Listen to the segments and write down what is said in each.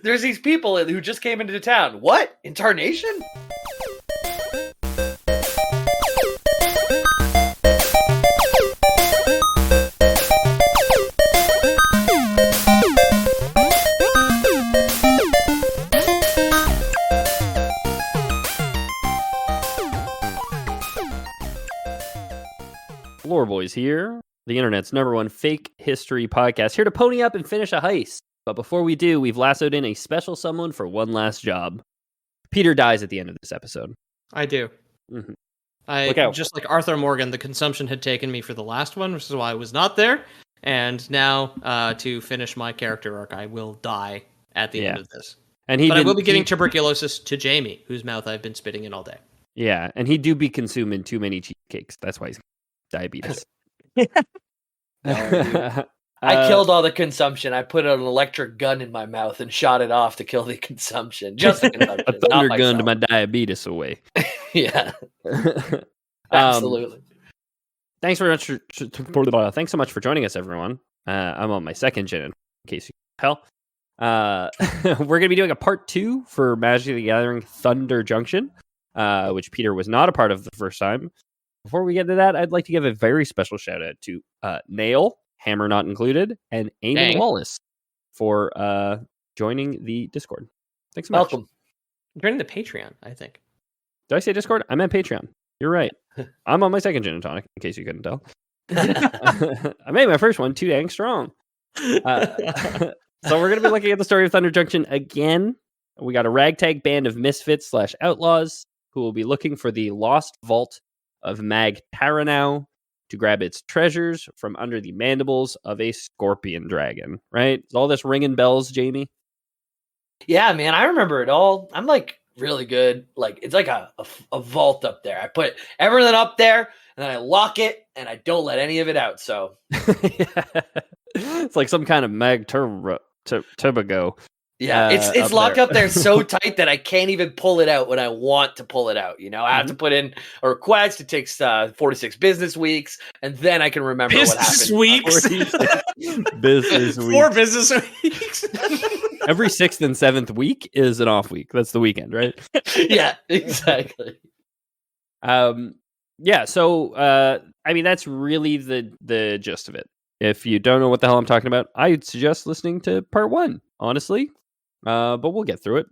There's these people who just came into town. What? In Tarnation? Lore Boys here, the internet's #1 fake history podcast, here to pony up and finish a heist. But before we do, we've lassoed in a special someone for one last job. Peter dies at the end of this episode. I do. Mm-hmm. Just like Arthur Morgan, the consumption had taken me for the last one, which is why I was not there. And now, to finish my character arc, I will die at the end of this. But I will be giving tuberculosis to Jamie, whose mouth I've been spitting in all day. Yeah, and he do be consuming too many cheesecakes. That's why he's diabetes. I killed all the consumption. I put an electric gun in my mouth and shot it off to kill the consumption. Just the consumption. A thunder gun to my diabetes away. Yeah. Absolutely. Thanks so much for joining us, everyone. I'm on my second gen, in case you can tell. We're going to be doing a part 2 for Magic the Gathering Thunder Junction, which Peter was not a part of the first time. Before we get to that, I'd like to give a very special shout out to Nail, Hammer Not Included, and Eamon Wallace for joining the Discord. Thanks so much. Welcome. Joining the Patreon, I think. Did I say Discord? I meant Patreon. You're right. I'm on my second gin and tonic, in case you couldn't tell. I made my first one too dang strong. So we're going to be looking at the story of Thunder Junction again. We got a ragtag band of misfits / outlaws who will be looking for the lost vault of Mag Taranau to grab its treasures from under the mandibles of a scorpion dragon, right? Is all this ringing bells, Jamie? Yeah, man, I remember it all. I'm like really good. Like it's like a vault up there. I put everything up there and then I lock it and I don't let any of it out. So it's like some kind of Mag Turbo. Yeah, it's locked up there so tight that I can't even pull it out when I want to pull it out. You know, I have to put in a request. It takes 4 to 6 business weeks, and then I can remember what happened. Business weeks. 4 business weeks. Every 6th and 7th week is an off week. That's the weekend, right? Yeah, exactly. Yeah. So, I mean, that's really the gist of it. If you don't know what the hell I'm talking about, I'd suggest listening to part 1. Honestly. But we'll get through it.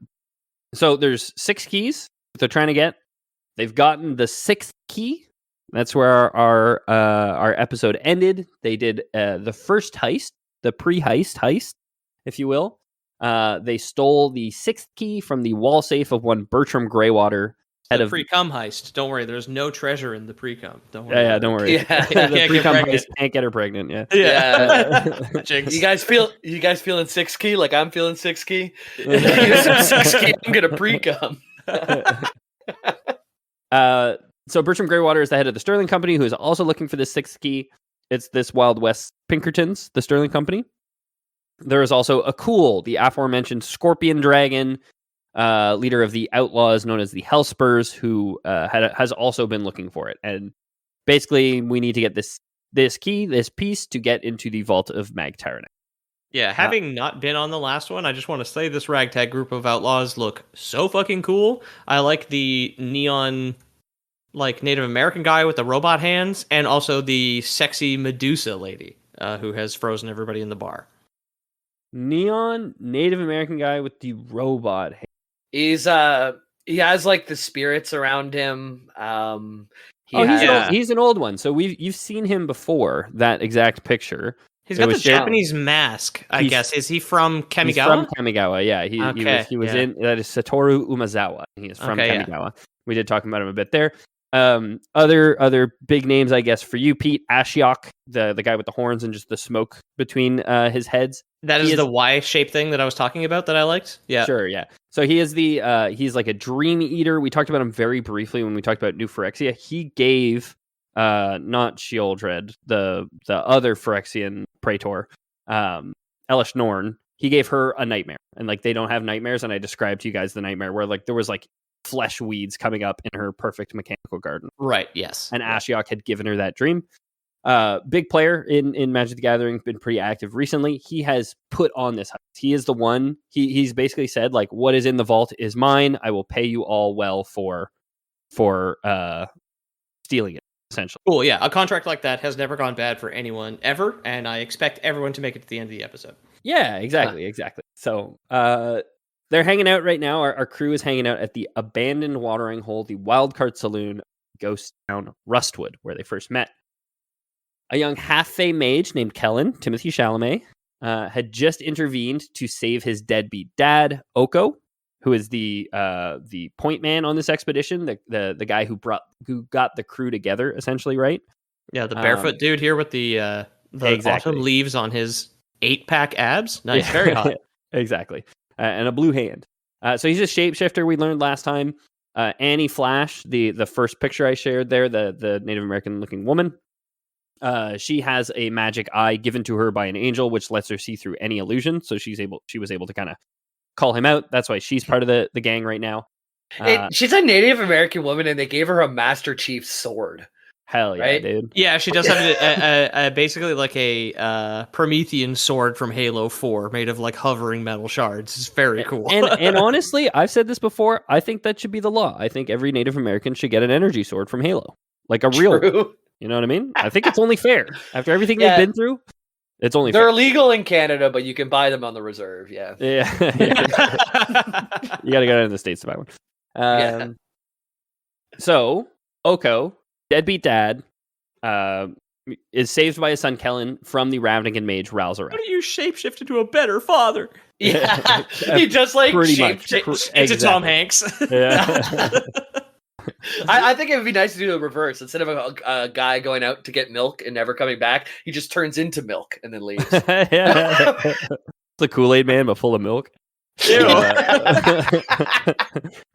So there's 6 keys they're trying to get. They've gotten the 6th key. That's where our episode ended. They did the first heist, the pre-heist heist, if you will. They stole the 6th key from the wall safe of one Bertram Greywater. The pre-cum heist. Don't worry, there's no treasure in the pre-cum. Don't worry. Yeah, don't worry. Yeah. The pre-cum heist can't get her pregnant. Yeah. You guys feeling 6 key like I'm feeling 6 key? Use some 6 key. I'm gonna pre-cum. So Bertram Greywater is the head of the Sterling Company, who is also looking for the 6th key. It's this Wild West Pinkertons, the Sterling Company. There is also Akul, the aforementioned Scorpion Dragon, leader of the outlaws known as the Hellspurs, who has also been looking for it. And basically, we need to get this key, this piece, to get into the vault of Mag Taranau. Yeah, having not been on the last one, I just want to say this ragtag group of outlaws look so fucking cool. I like the neon, like, Native American guy with the robot hands, and also the sexy Medusa lady who has frozen everybody in the bar. Neon Native American guy with the robot hands. He has like the spirits around him. He's an old one. So you've seen him before, that exact picture. He's got the Japanese mask, I guess. Is he from Kamigawa? He's from Kamigawa, yeah. He was in, that is Satoru Umezawa. He is from Kamigawa. Yeah. We did talk about him a bit there. Other big names, I guess, for you, Pete. Ashiok, the guy with the horns and just the smoke between his heads. That is the Y-shaped thing that I was talking about that I liked? Yeah. Sure, yeah. So he is he's like a dream eater. We talked about him very briefly when we talked about New Phyrexia. He gave, not Sheoldred, the other Phyrexian Praetor, Elish Norn, he gave her a nightmare. And like, they don't have nightmares, and I described to you guys the nightmare where like there was like flesh weeds coming up in her perfect mechanical garden. Right, yes. And Ashiok had given her that dream. big player in Magic the Gathering, been pretty active recently. He has put on this heist. He is the one. He's basically said, like, what is in the vault is mine. I will pay you all well for stealing it, essentially. Cool, yeah. A contract like that has never gone bad for anyone ever, and I expect everyone to make it to the end of the episode. Yeah, exactly. So they're hanging out right now. Our crew is hanging out at the abandoned watering hole, the Wildcard Saloon, Ghost Town, Rustwood, where they first met. A young half-fae mage named Kellen, Timothy Chalamet, had just intervened to save his deadbeat dad, Oko, who is the point man on this expedition, the guy who got the crew together, essentially, right? Yeah, the barefoot dude here with the exactly. autumn leaves on his 8-pack abs. Nice, yeah. Very hot. Exactly. And a blue hand. So he's a shapeshifter we learned last time. Annie Flash, the first picture I shared there, the Native American looking woman. She has a magic eye given to her by an angel, which lets her see through any illusion. So she was able to kind of call him out. That's why she's part of the gang right now. She's a Native American woman, and they gave her a Master Chief sword. Hell yeah, right? Dude. Yeah, she does have basically like a Promethean sword from Halo 4 made of like hovering metal shards. It's very cool. and honestly, I've said this before, I think that should be the law. I think every Native American should get an energy sword from Halo. Like a real one. You know what I mean? I think it's only fair. After everything they've been through, it's only fair. They're illegal in Canada, but you can buy them on the reserve, yeah. Yeah. You gotta go to the States to buy one. So, Oko, deadbeat dad, is saved by his son Kellen from the Ravnican mage Ralzarek. How do you shapeshift into a better father? Yeah. He just like shapeshift into Tom Hanks. Yeah. I think it would be nice to do the reverse. Instead of a guy going out to get milk and never coming back, he just turns into milk and then leaves. It's the Kool-Aid man, but full of milk.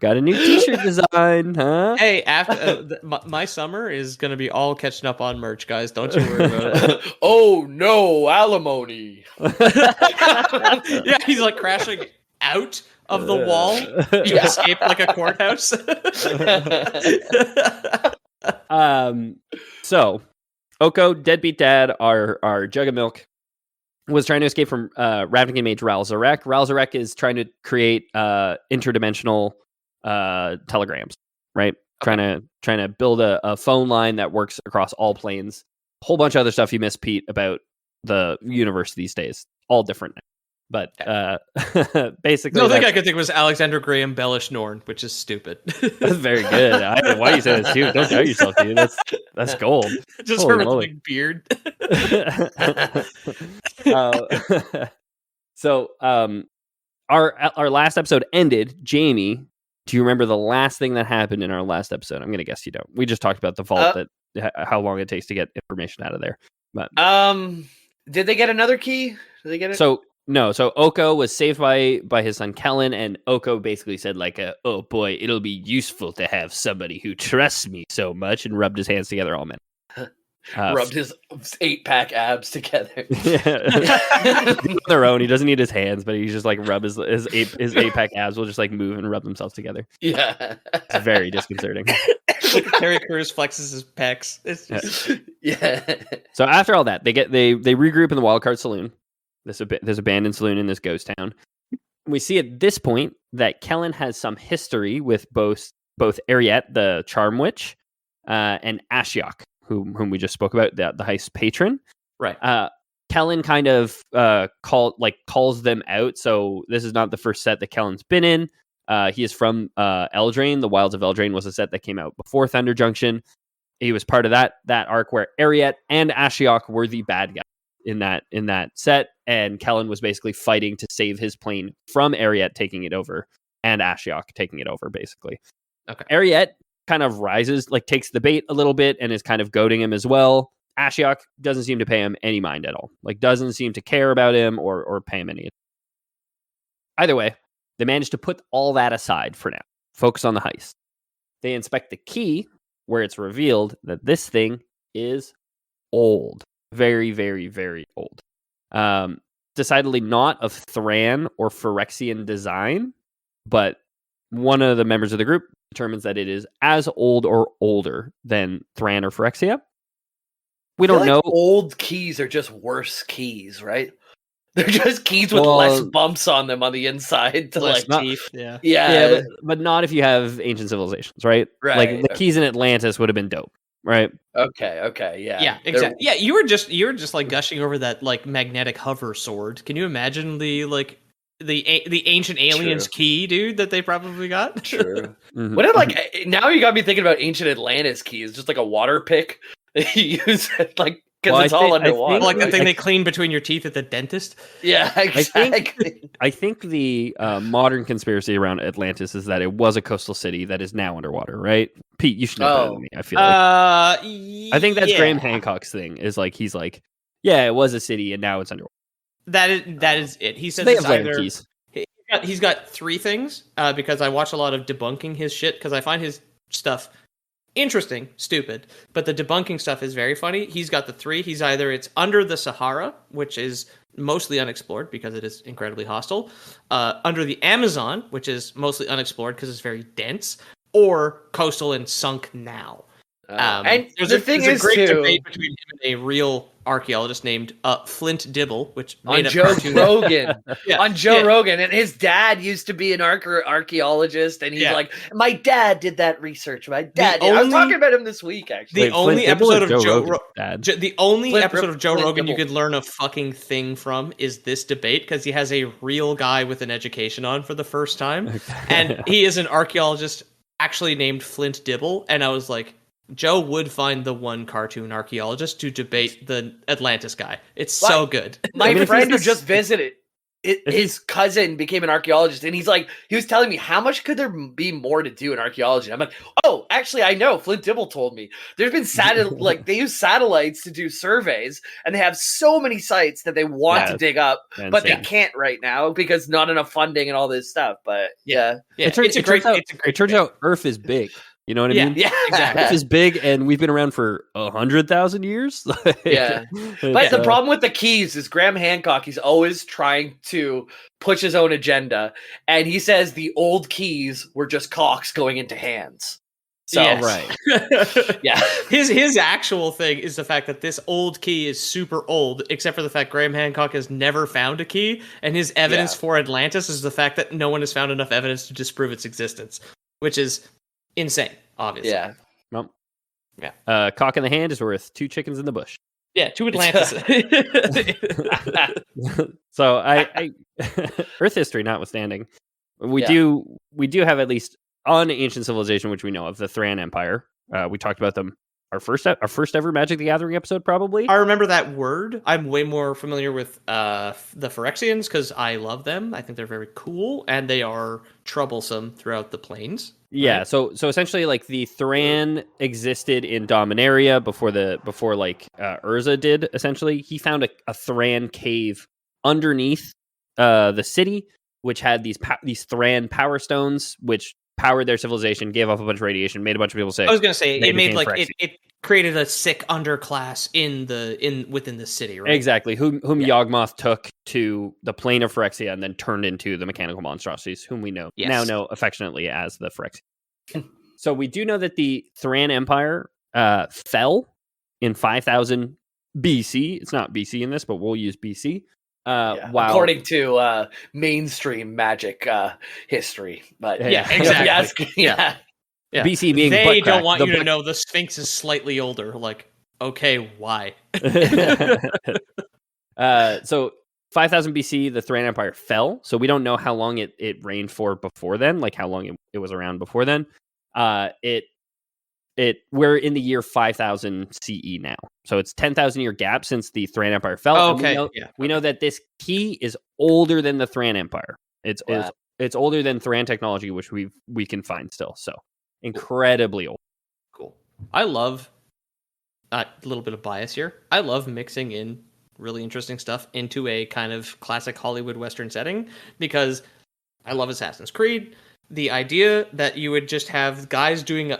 Got a new t-shirt design, huh? Hey, after my summer is going to be all catching up on merch, guys. Don't you worry about it. Oh, no, alimony. Yeah, he's like crashing out of the wall. You escaped like a courthouse. So Oko, deadbeat dad, our jug of milk, was trying to escape from Ravnican mage Ralzarek. Ralzarek is trying to create interdimensional telegrams, right? Okay. Trying to build a phone line that works across all planes. A whole bunch of other stuff you missed, Pete, about the universe these days. All different now. But basically, the only thing I could think was Alexander Graham Bellish Norn, which is stupid. That's very good. Why you say that too? Don't doubt yourself, dude. That's gold. Just for with a big beard. So our last episode ended. Jamie, do you remember the last thing that happened in our last episode? I'm gonna guess you don't. We just talked about the vault, how long it takes to get information out of there. But did they get another key? Did they get it? No, so Oko was saved by his son Kellen, and Oko basically said like, "Oh boy, it'll be useful to have somebody who trusts me so much," and rubbed his hands together all minute. Rubbed his 8-pack abs together. On their own, he doesn't need his hands, but he just like rub his 8-pack abs will just like move and rub themselves together. Yeah, it's very disconcerting. Like Terry Crews flexes his pecs. It's just... yeah. So after all that, they regroup in the Wildcard Saloon. This abandoned saloon in this ghost town. We see at this point that Kellen has some history with both Ariette, the Charm Witch, and Ashiok, whom we just spoke about, the heist patron. Right. Kellen kind of calls them out. So this is not the first set that Kellen's been in. He is from Eldraine. The Wilds of Eldraine was a set that came out before Thunder Junction. He was part of that arc where Ariette and Ashiok were the bad guys in that set, and Kellen was basically fighting to save his plane from Ariette taking it over and Ashiok taking it over, basically. Okay. Ariette kind of rises, like takes the bait a little bit and is kind of goading him as well. Ashiok doesn't seem to pay him any mind at all. Like doesn't seem to care about him or pay him any. Either way, they managed to put all that aside for now. Focus on the heist. They inspect the key where it's revealed that this thing is old. Very, very, very old. Decidedly not of Thran or Phyrexian design, but one of the members of the group determines that it is as old or older than Thran or Phyrexia. We don't know. Old keys are just worse keys, right? They're just keys with less bumps on them on the inside. To less like teeth. Yeah. Yeah, but not if you have ancient civilizations, right? Right. Like the keys in Atlantis would have been dope, right? Okay, yeah. Yeah, exactly. Yeah, you were just like gushing over that like magnetic hover sword. Can you imagine the ancient aliens key, dude, that they probably got? True. What if now you got me thinking about ancient Atlantis keys, just like a water pick that you use like because it's all underwater. Like the thing they clean between your teeth at the dentist. Yeah, exactly. I think the modern conspiracy around Atlantis is that it was a coastal city that is now underwater, right? Pete, you should know better than me. I feel like. I think that's Graham Hancock's thing. Is like he's like, yeah, it was a city and now it's underwater. That is it. He says they it's have either. keys. He's got three things because I watch a lot of debunking his shit because I find his stuff interesting, stupid, but the debunking stuff is very funny. He's got the three. He's either it's under the Sahara, which is mostly unexplored because it is incredibly hostile, under the Amazon, which is mostly unexplored because it's very dense, or coastal and sunk now. And there's the thing there's is a great too, debate between him and a real archaeologist named Flint Dibble, which on made up Joe cartoon. Rogan. Yeah, on Joe Rogan, and his dad used to be an archaeologist, and he's like, my dad did that research. My dad did. I was talking about him this week, actually. The only episode of Joe Flint Rogan you Dibble. could learn a fucking thing from is this debate because he has a real guy with an education on for the first time, and he is an archaeologist actually named Flint Dibble, and I was like, Joe would find the one cartoon archaeologist to debate the Atlantis guy. It's so good. My friend who just visited, his cousin became an archaeologist, and he was telling me how much could there be more to do in archaeology. I'm like, oh, actually, I know. Flint Dibble told me there's been they use satellites to do surveys, and they have so many sites that they want to dig up, but they can't right now because not enough funding and all this stuff. But it turns out Earth is big. You know what I mean? Yeah, exactly. Earth is big, and we've been around for 100,000 years. But the problem with the keys is Graham Hancock. He's always trying to push his own agenda, and he says the old keys were just cocks going into hands. So right, yeah. His actual thing is the fact that this old key is super old, except for the fact Graham Hancock has never found a key, and his evidence for Atlantis is the fact that no one has found enough evidence to disprove its existence, which is insane, obviously. Yeah. Well, yeah. Cock in the hand is worth 2 chickens in the bush. Yeah, 2 Atlantis. So I Earth history notwithstanding, we do have at least on ancient civilization, which we know of, the Thran Empire. We talked about them. Our first ever Magic the Gathering episode, probably. I remember that word. I'm way more familiar with the Phyrexians because I love them. I think they're very cool, and they are troublesome throughout the plains. Yeah, right? So essentially, like, the Thran existed in Dominaria before Urza did. Essentially, he found a Thran cave underneath the city, which had these Thran power stones, which powered their civilization, gave off a bunch of radiation, made a bunch of people sick. I was gonna say it made it created a sick underclass within the city, right? Exactly. Whom Yawgmoth took to the plane of Phyrexia and then turned into the mechanical monstrosities, whom we now know affectionately as the Phyrexia. So we do know that the Thran Empire fell in 5000 BC. It's not BC in this, but we'll use BC. According to mainstream Magic history, but exactly. Yeah. BC being they don't want you to know the Sphinx is slightly older. Like, okay, why? So 5000 BC, the Thran Empire fell. So we don't know how long it reigned for before then, like how long it was around before then. We're in the year 5000 CE now. So it's 10,000 year gap since the Thran Empire fell. Oh, okay. We know that this key is older than the Thran Empire. It's older than Thran technology, which we can find still. So incredibly old. Cool. I love a little bit of bias here. I love mixing in really interesting stuff into a kind of classic Hollywood Western setting because I love Assassin's Creed. The idea that you would just have guys doing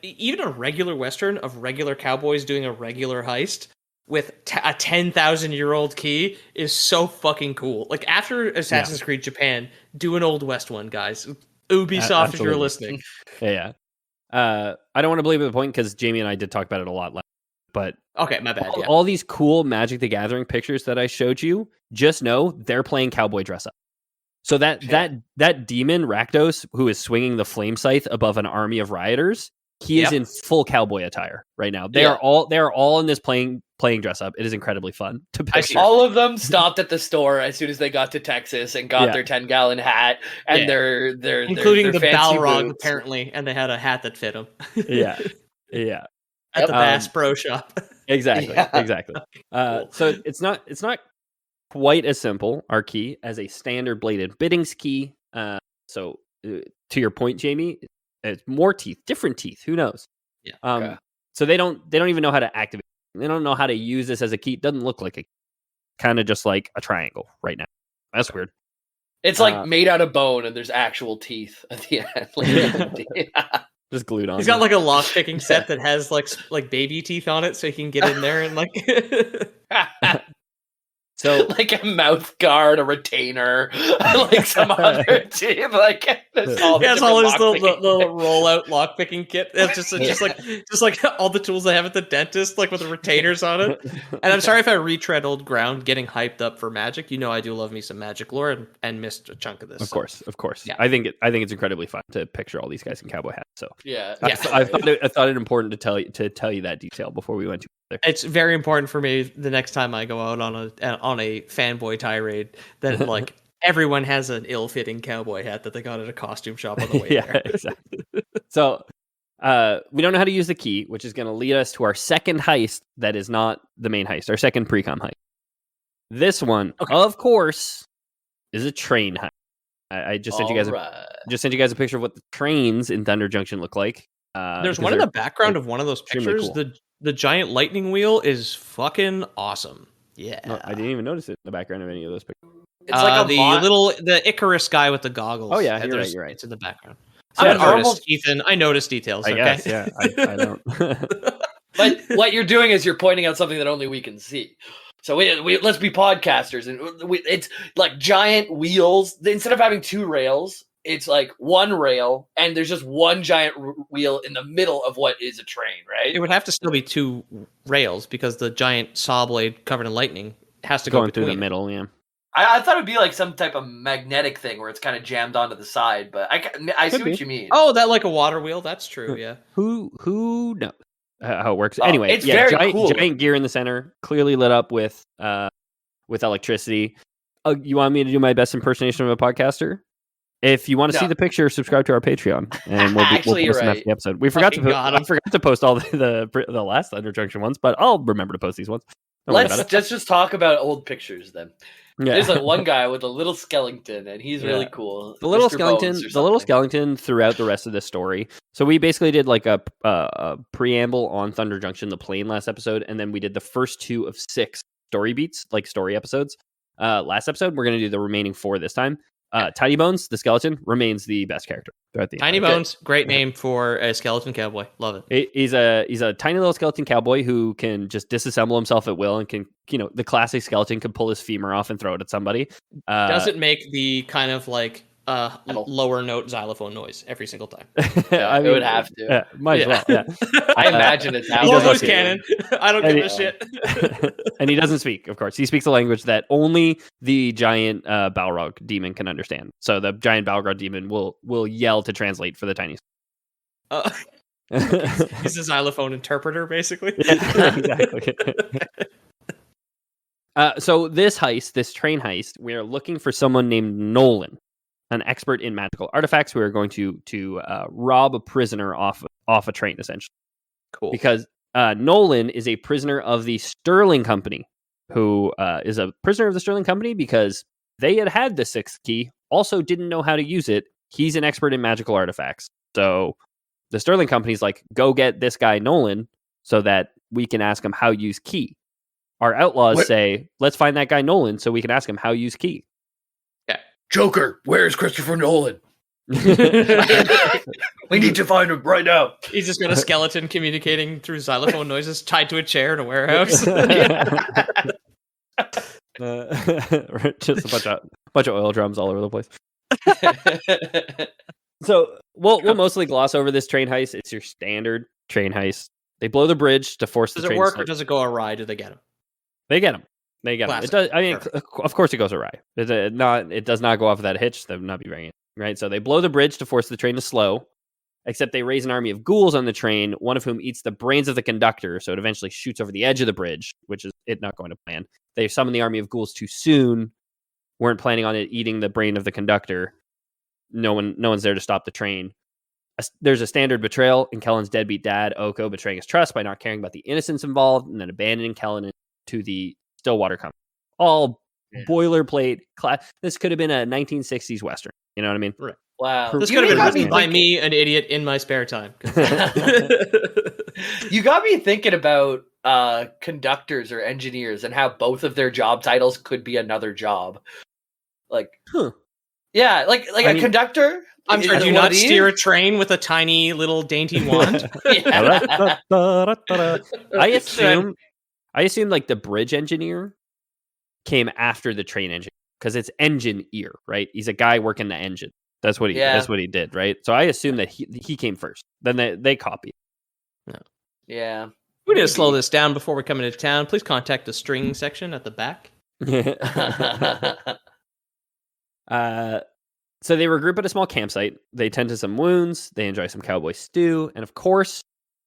even a regular Western of regular cowboys doing a regular heist with a 10,000-year-old key is so fucking cool. Like, after Assassin's Creed Japan, do an Old West one, guys. Ubisoft, if you're listening. Yeah. I don't want to belabor the point because Jamie and I did talk about it a lot But Okay, my bad. Yeah. all these cool Magic the Gathering pictures that I showed you, just know they're playing cowboy dress up. So that demon Rakdos, who is swinging the flame scythe above an army of rioters, he is in full cowboy attire right now. They are all in this playing dress up. It is incredibly fun to picture. All of them stopped at the store as soon as they got to Texas and got their 10-gallon hat and their including their the fancy Balrog boots. apparently, and they had a hat that fit them. Yeah. At the Bass Pro Shop. Exactly. Cool. So it's not quite as simple, our key, as a standard bladed biddings key. So to your point, Jamie, it's more teeth, different teeth. Who knows? Yeah. So they don't even know how to activate. They don't know how to use this as a key. It doesn't look like a kind of just like a triangle right now. That's weird. It's like made out of bone, and there's actual teeth at the end. Just glued on. He's got like a lock picking set that has like baby teeth on it, so he can get in there and like. So like a mouth guard, a retainer, like some other team. Like all his little roll-out lock-picking kit. It's just like all the tools I have at the dentist, like with the retainers on it. And I'm sorry if I retread old ground, getting hyped up for Magic. You know, I do love me some Magic lore, and missed a chunk of this. Of course. Yeah. I think it's incredibly fun to picture all these guys in cowboy hats. So I thought it important to tell you that detail before we went to. It's very important for me the next time I go out on a fanboy tirade that like everyone has an ill-fitting cowboy hat that they got at a costume shop on the way there. Exactly. So we don't know how to use the key, which is going to lead us to our second heist that is not the main heist, our second pre-com heist. This one, of course, is a train heist. I just sent you guys a picture of what the trains in Thunder Junction look like. There's one in the background of one of those pictures. Cool. The giant lightning wheel is fucking awesome. Yeah, no, I didn't even notice it in the background of any of those pictures. It's like the Icarus guy with the goggles. Oh yeah, you're right. It's in the background. So I'm an artist, Ethan. I notice details. I guess, yeah. I don't. But what you're doing is you're pointing out something that only we can see. So we let's be podcasters, and it's like giant wheels. Instead of having two rails, it's like one rail, and there's just one giant wheel in the middle of what is a train, right? It would have to still be two rails because the giant saw blade covered in lightning has to go through the middle. Yeah, I thought it'd be like some type of magnetic thing where it's kind of jammed onto the side, but I see what you mean. Oh, that like a water wheel? That's true. Yeah. Who knows how it works? Anyway, it's very cool. Giant gear in the center, clearly lit up with electricity. You want me to do my best impersonation of a podcaster? If you want to see the picture, subscribe to our Patreon, and we'll post them after the episode. I forgot to post all the last Thunder Junction ones, but I'll remember to post these ones. Let's just talk about old pictures then. Yeah. There's like one guy with a little skeleton, and he's really cool. The little skeleton throughout the rest of the story. So we basically did like a preamble on Thunder Junction, the plane, last episode, and then we did the first 2 of 6 story beats, like story episodes. Last episode, we're going to do the remaining 4 this time. Tiny Bones, the skeleton, remains the best character throughout the Tiny Bones, great name for a skeleton cowboy. Love it. He's a tiny little skeleton cowboy who can just disassemble himself at will and can, the classic skeleton can pull his femur off and throw it at somebody. Doesn't make the kind of like lower note xylophone noise every single time. It would have to. Yeah, might as well. Yeah. I imagine it's how voice canon. I don't give a shit. And he doesn't speak, of course. He speaks a language that only the giant Balrog demon can understand. So the giant Balrog demon will yell to translate for the tiny. He's a xylophone interpreter, basically. Yeah, exactly. So this train heist, we are looking for someone named Nolan, an expert in magical artifacts. We are going to rob a prisoner off a train, essentially. Cool. Because Nolan is a prisoner of the Sterling Company, who is a prisoner of the Sterling Company because they had the 6th key, also didn't know how to use it. He's an expert in magical artifacts. So the Sterling Company's like, go get this guy Nolan so that we can ask him how to use key. Our outlaws say, let's find that guy Nolan so we can ask him how to use key. Joker, where's Christopher Nolan? We need to find him right now. He's just got a skeleton communicating through xylophone noises tied to a chair in a warehouse. Just a bunch of oil drums all over the place. So we'll mostly gloss over this train heist. It's your standard train heist. They blow the bridge to force the Does train it work to or does it go awry? Do they get him? They get him. They get him. It Classic. does. I mean, Perfect. of course, it goes awry. It does not go off that hitch. That would not be very right. So they blow the bridge to force the train to slow. Except they raise an army of ghouls on the train, one of whom eats the brains of the conductor, so it eventually shoots over the edge of the bridge, which is it not going to plan. They summon the army of ghouls too soon. Weren't planning on it eating the brain of the conductor. No one's there to stop the train. There's a standard betrayal in Kellen's deadbeat dad, Oko, betraying his trust by not caring about the innocents involved and then abandoning Kellen to the Stillwater Company. All boilerplate. This could have been a 1960s Western. You know what I mean? Right. Wow. This could have been written by me, an idiot, in my spare time. You got me thinking about conductors or engineers and how both of their job titles could be another job. Like, yeah, like a conductor. I'm sorry, do you not steer a train with a tiny little dainty wand? I assume like the bridge engineer came after the train engineer because it's engine ear, right? He's a guy working the engine. That's what he did, right? So I assume that he came first. Then they copied. Yeah. We need to slow this down before we come into town. Please contact the string section at the back. So they regroup at a small campsite. They tend to some wounds. They enjoy some cowboy stew, and of course,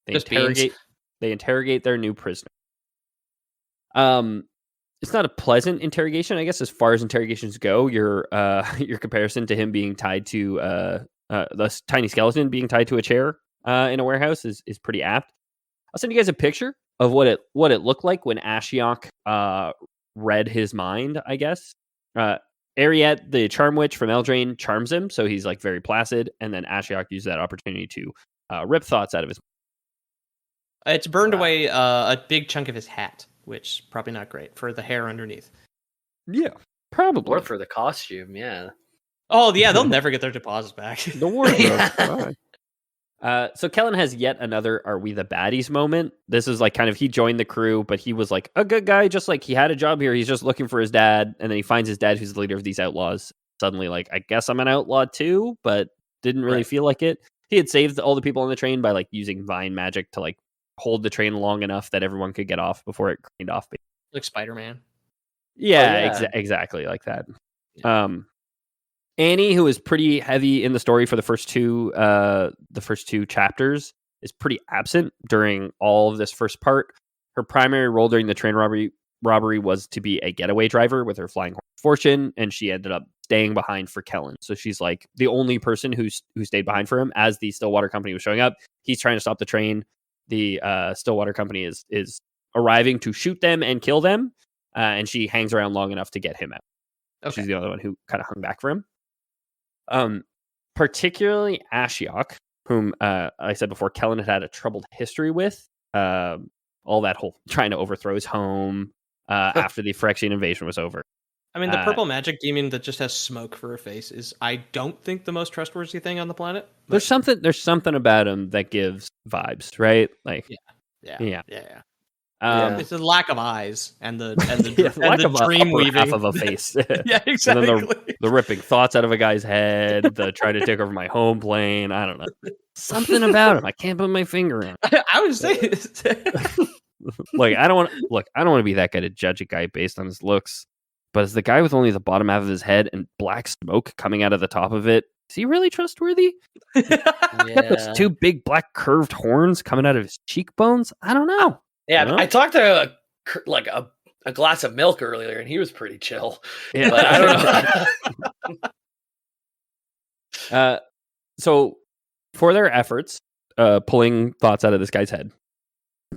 they interrogate their new prisoner. It's not a pleasant interrogation, I guess, as far as interrogations go. Your comparison to him being tied to the tiny skeleton being tied to a chair in a warehouse is pretty apt. I'll send you guys a picture of what it looked like when Ashiok read his mind, I guess. Ariette, the charm witch from Eldraine, charms him, so he's like very placid, and then Ashiok used that opportunity to rip thoughts out of his mind. It's burned away a big chunk of his hat, which is probably not great for the hair underneath. Yeah, probably. Or for the costume, yeah. Oh, yeah, they'll never get their deposits back. The wardrobe. So Kellen has yet another "Are we the baddies?" moment. This is like kind of he joined the crew, but he was like a good guy, just like he had a job here. He's just looking for his dad, and then he finds his dad, who's the leader of these outlaws. Suddenly, like, I guess I'm an outlaw too, but didn't really feel like it. He had saved all the people on the train by like using vine magic to like hold the train long enough that everyone could get off before it craned off. Like Spider-Man. Yeah, exactly like that. Yeah. Annie, who is pretty heavy in the story for the first two chapters, is pretty absent during all of this first part. Her primary role during the train robbery was to be a getaway driver with her flying horse fortune, and she ended up staying behind for Kellen. So she's like the only person who stayed behind for him as the Stillwater Company was showing up. He's trying to stop the train. The Stillwater Company is arriving to shoot them and kill them, and she hangs around long enough to get him out. Okay. She's the only one who kind of hung back for him. Particularly Ashiok, whom I said before, Kellen had a troubled history with. All that whole trying to overthrow his home after the Phyrexian invasion was over. I mean, the purple magic demon that just has smoke for a face is, I don't think, the most trustworthy thing on the planet. But... There's something about him that gives vibes, right? Like, yeah. It's the lack of eyes and the lack the of dream weaving half of a face. Yeah, exactly. And then the ripping thoughts out of a guy's head, the trying to take over my home plane. I don't know. Something about him. I can't put my finger on. I would say like I don't want to be that guy to judge a guy based on his looks. But as the guy with only the bottom half of his head and black smoke coming out of the top of it, is he really trustworthy? Those two big black curved horns coming out of his cheekbones. I don't know. Yeah, I talked to a glass of milk earlier, and he was pretty chill. Yeah, but I don't know. So, for their efforts, pulling thoughts out of this guy's head,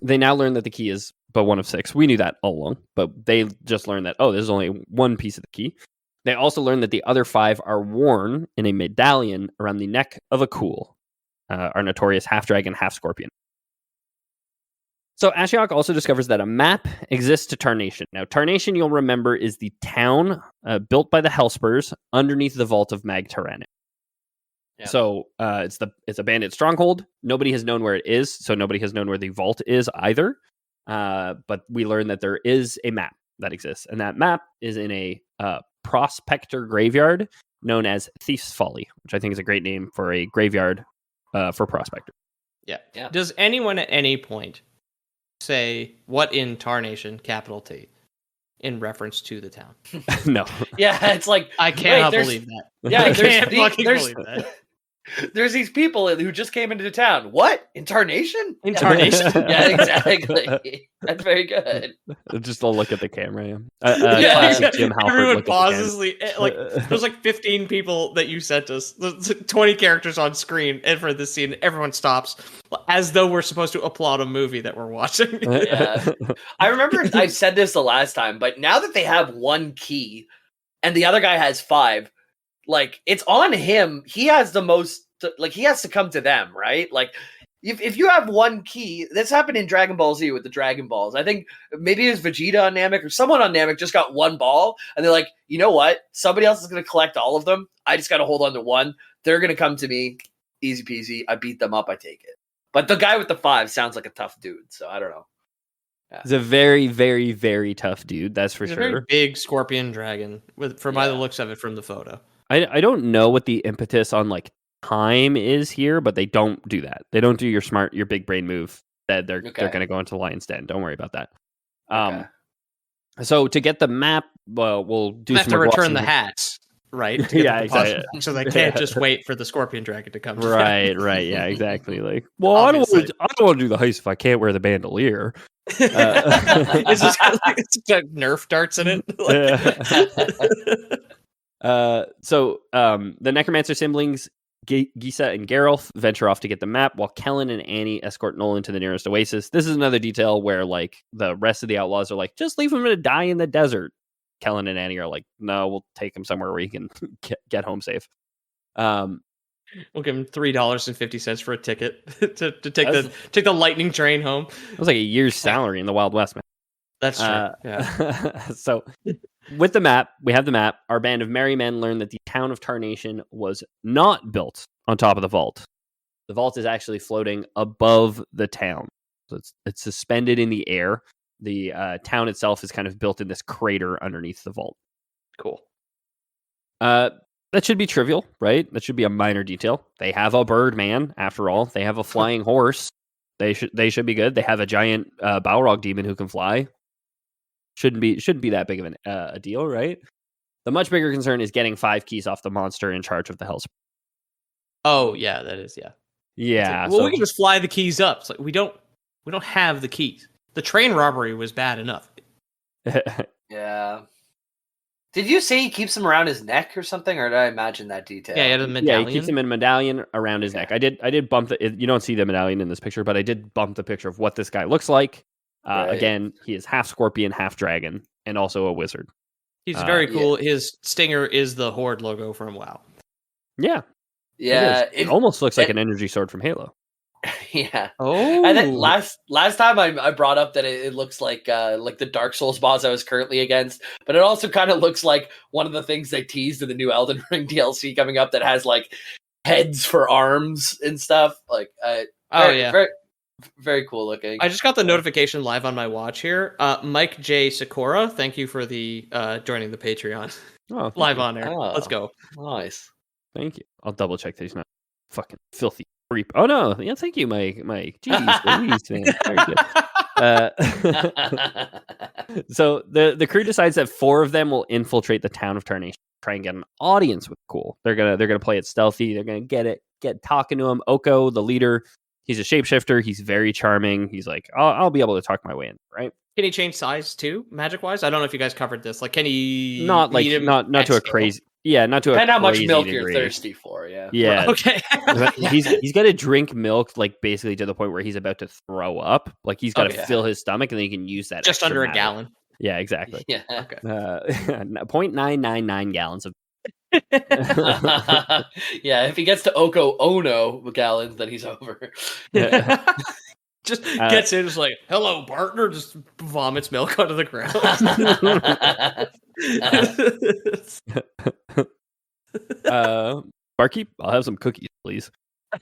they now learn that the key is but one of 6. We knew that all along, but they just learned that there's only one piece of the key. They also learned that the other 5 are worn in a medallion around the neck of a Ghoul, our notorious half dragon, half scorpion. So Ashiok also discovers that a map exists to Tarnation. Now, Tarnation, you'll remember, is the town built by the Hellspurs underneath the vault of Mag Tyrannic. Yeah. So it's a bandit stronghold. Nobody has known where it is, so nobody has known where the vault is either. But we learn that there is a map that exists, and that map is in a prospector graveyard known as Thief's Folly, which I think is a great name for a graveyard for prospector. Yeah. Does anyone at any point say what in Tarnation, capital T, in reference to the town? No. Yeah, it's like I cannot wait, believe that. Yeah, I there's can't fucking there's believe that. there's these people who just came into town. What? Intarnation? Intarnation? Yeah, exactly. That's very good. Just a look at the camera. Yeah, Classic Jim Halpert Everyone look at the pauses. camera. There's like 15 people that you sent us. There's 20 characters on screen, and for this scene, everyone stops as though we're supposed to applaud a movie that we're watching. Yeah. I remember I said this the last time, but now that they have one key and the other guy has 5, like it's on him. He has the most, like he has to come to them, right? Like if you have one key, this happened in Dragon Ball Z with the Dragon Balls. I think maybe it was Vegeta on Namek or someone on Namek just got one ball and they're like, you know what? Somebody else is going to collect all of them. I just got to hold on to one. They're going to come to me. Easy peasy. I beat them up. I take it. But the guy with the 5 sounds like a tough dude. So I don't know. Yeah. He's a very, very, very tough dude. That's for He's sure. a very big scorpion dragon, by the looks of it from the photo. I don't know what the impetus on like time is here, but they don't do that. They don't do your big brain move that they're going to go into Lion's Den. Don't worry about that. So to get the map, we'll do They have some to more return the glossing. hats, right? To get Yeah, the exactly. So they can't just wait for the scorpion dragon to come. Right, yeah, exactly. Like, well, I don't want to do the heist if I can't wear the bandolier. It's just it's got Nerf darts in it. So the Necromancer siblings, Gisa and Geralf, venture off to get the map, while Kellen and Annie escort Nolan to the nearest oasis. This is another detail where like the rest of the outlaws are like, just leave him to die in the desert. Kellen and Annie are like, no, we'll take him somewhere where he can get home safe. We'll give him $3.50 for a ticket to take the lightning train home. It was like a year's salary in the Wild West, man. That's true. Yeah. So with the map, we have the map. Our band of merry men learn that the town of Tarnation was not built on top of the vault. The vault is actually floating above the town. So it's suspended in the air. The town itself is kind of built in this crater underneath the vault. Cool. That should be trivial, right? That should be a minor detail. They have a bird man, after all. They have a flying horse. They should be good. They have a giant Balrog demon who can fly. Shouldn't be that big of a deal, right? The much bigger concern is getting 5 keys off the monster in charge of the Hellspur. Oh yeah, that is Yeah. Like, well, we can just fly the keys up. It's like we don't have the keys. The train robbery was bad enough. Yeah. Did you say he keeps them around his neck or something, or did I imagine that detail? Yeah, he had a medallion. Yeah, he keeps them in a medallion around his neck. I did bump you don't see the medallion in this picture, but I did bump the picture of what this guy looks like. Right. Again, he is half scorpion, half dragon, and also a wizard. He's very cool. Yeah. His stinger is the Horde logo from WoW. Yeah. Yeah. It almost looks like an energy sword from Halo. Yeah. Oh. And then last time I brought up that it looks like the Dark Souls boss I was currently against, but it also kind of looks like one of the things they teased in the new Elden Ring DLC coming up that has like heads for arms and stuff. Like, very, very cool looking. I just got the notification live on my watch here. Mike J. Sakura, thank you for the joining the Patreon. Oh, live on air. Oh, let's go. Nice. Thank you. I'll double check that he's not fucking filthy creep. Oh no, yeah, thank you, Mike. Jeez, man. So the crew decides that 4 of them will infiltrate the town of Tarnation, try and get an audience with Cool. They're gonna play it stealthy. They're gonna get talking to him. Oko, the leader, he's a shapeshifter. He's very charming. He's like, I'll be able to talk my way in, right? Can he change size too, magic wise? I don't know if you guys covered this. Like, can he not to a crazy? Yeah, not to depend a how much milk degree. you're thirsty for. Yeah. Yeah. Okay. he's got to drink milk like basically to the point where he's about to throw up. Like he's got to fill his stomach, and then he can use that just under matter. a gallon. Yeah, exactly. Yeah. Okay. 0.999 gallons of. Yeah, if he gets to Oko Ono gallons, then he's over. Just gets in, just like, hello, partner, just vomits milk onto the ground. Barkeep, I'll have some cookies, please.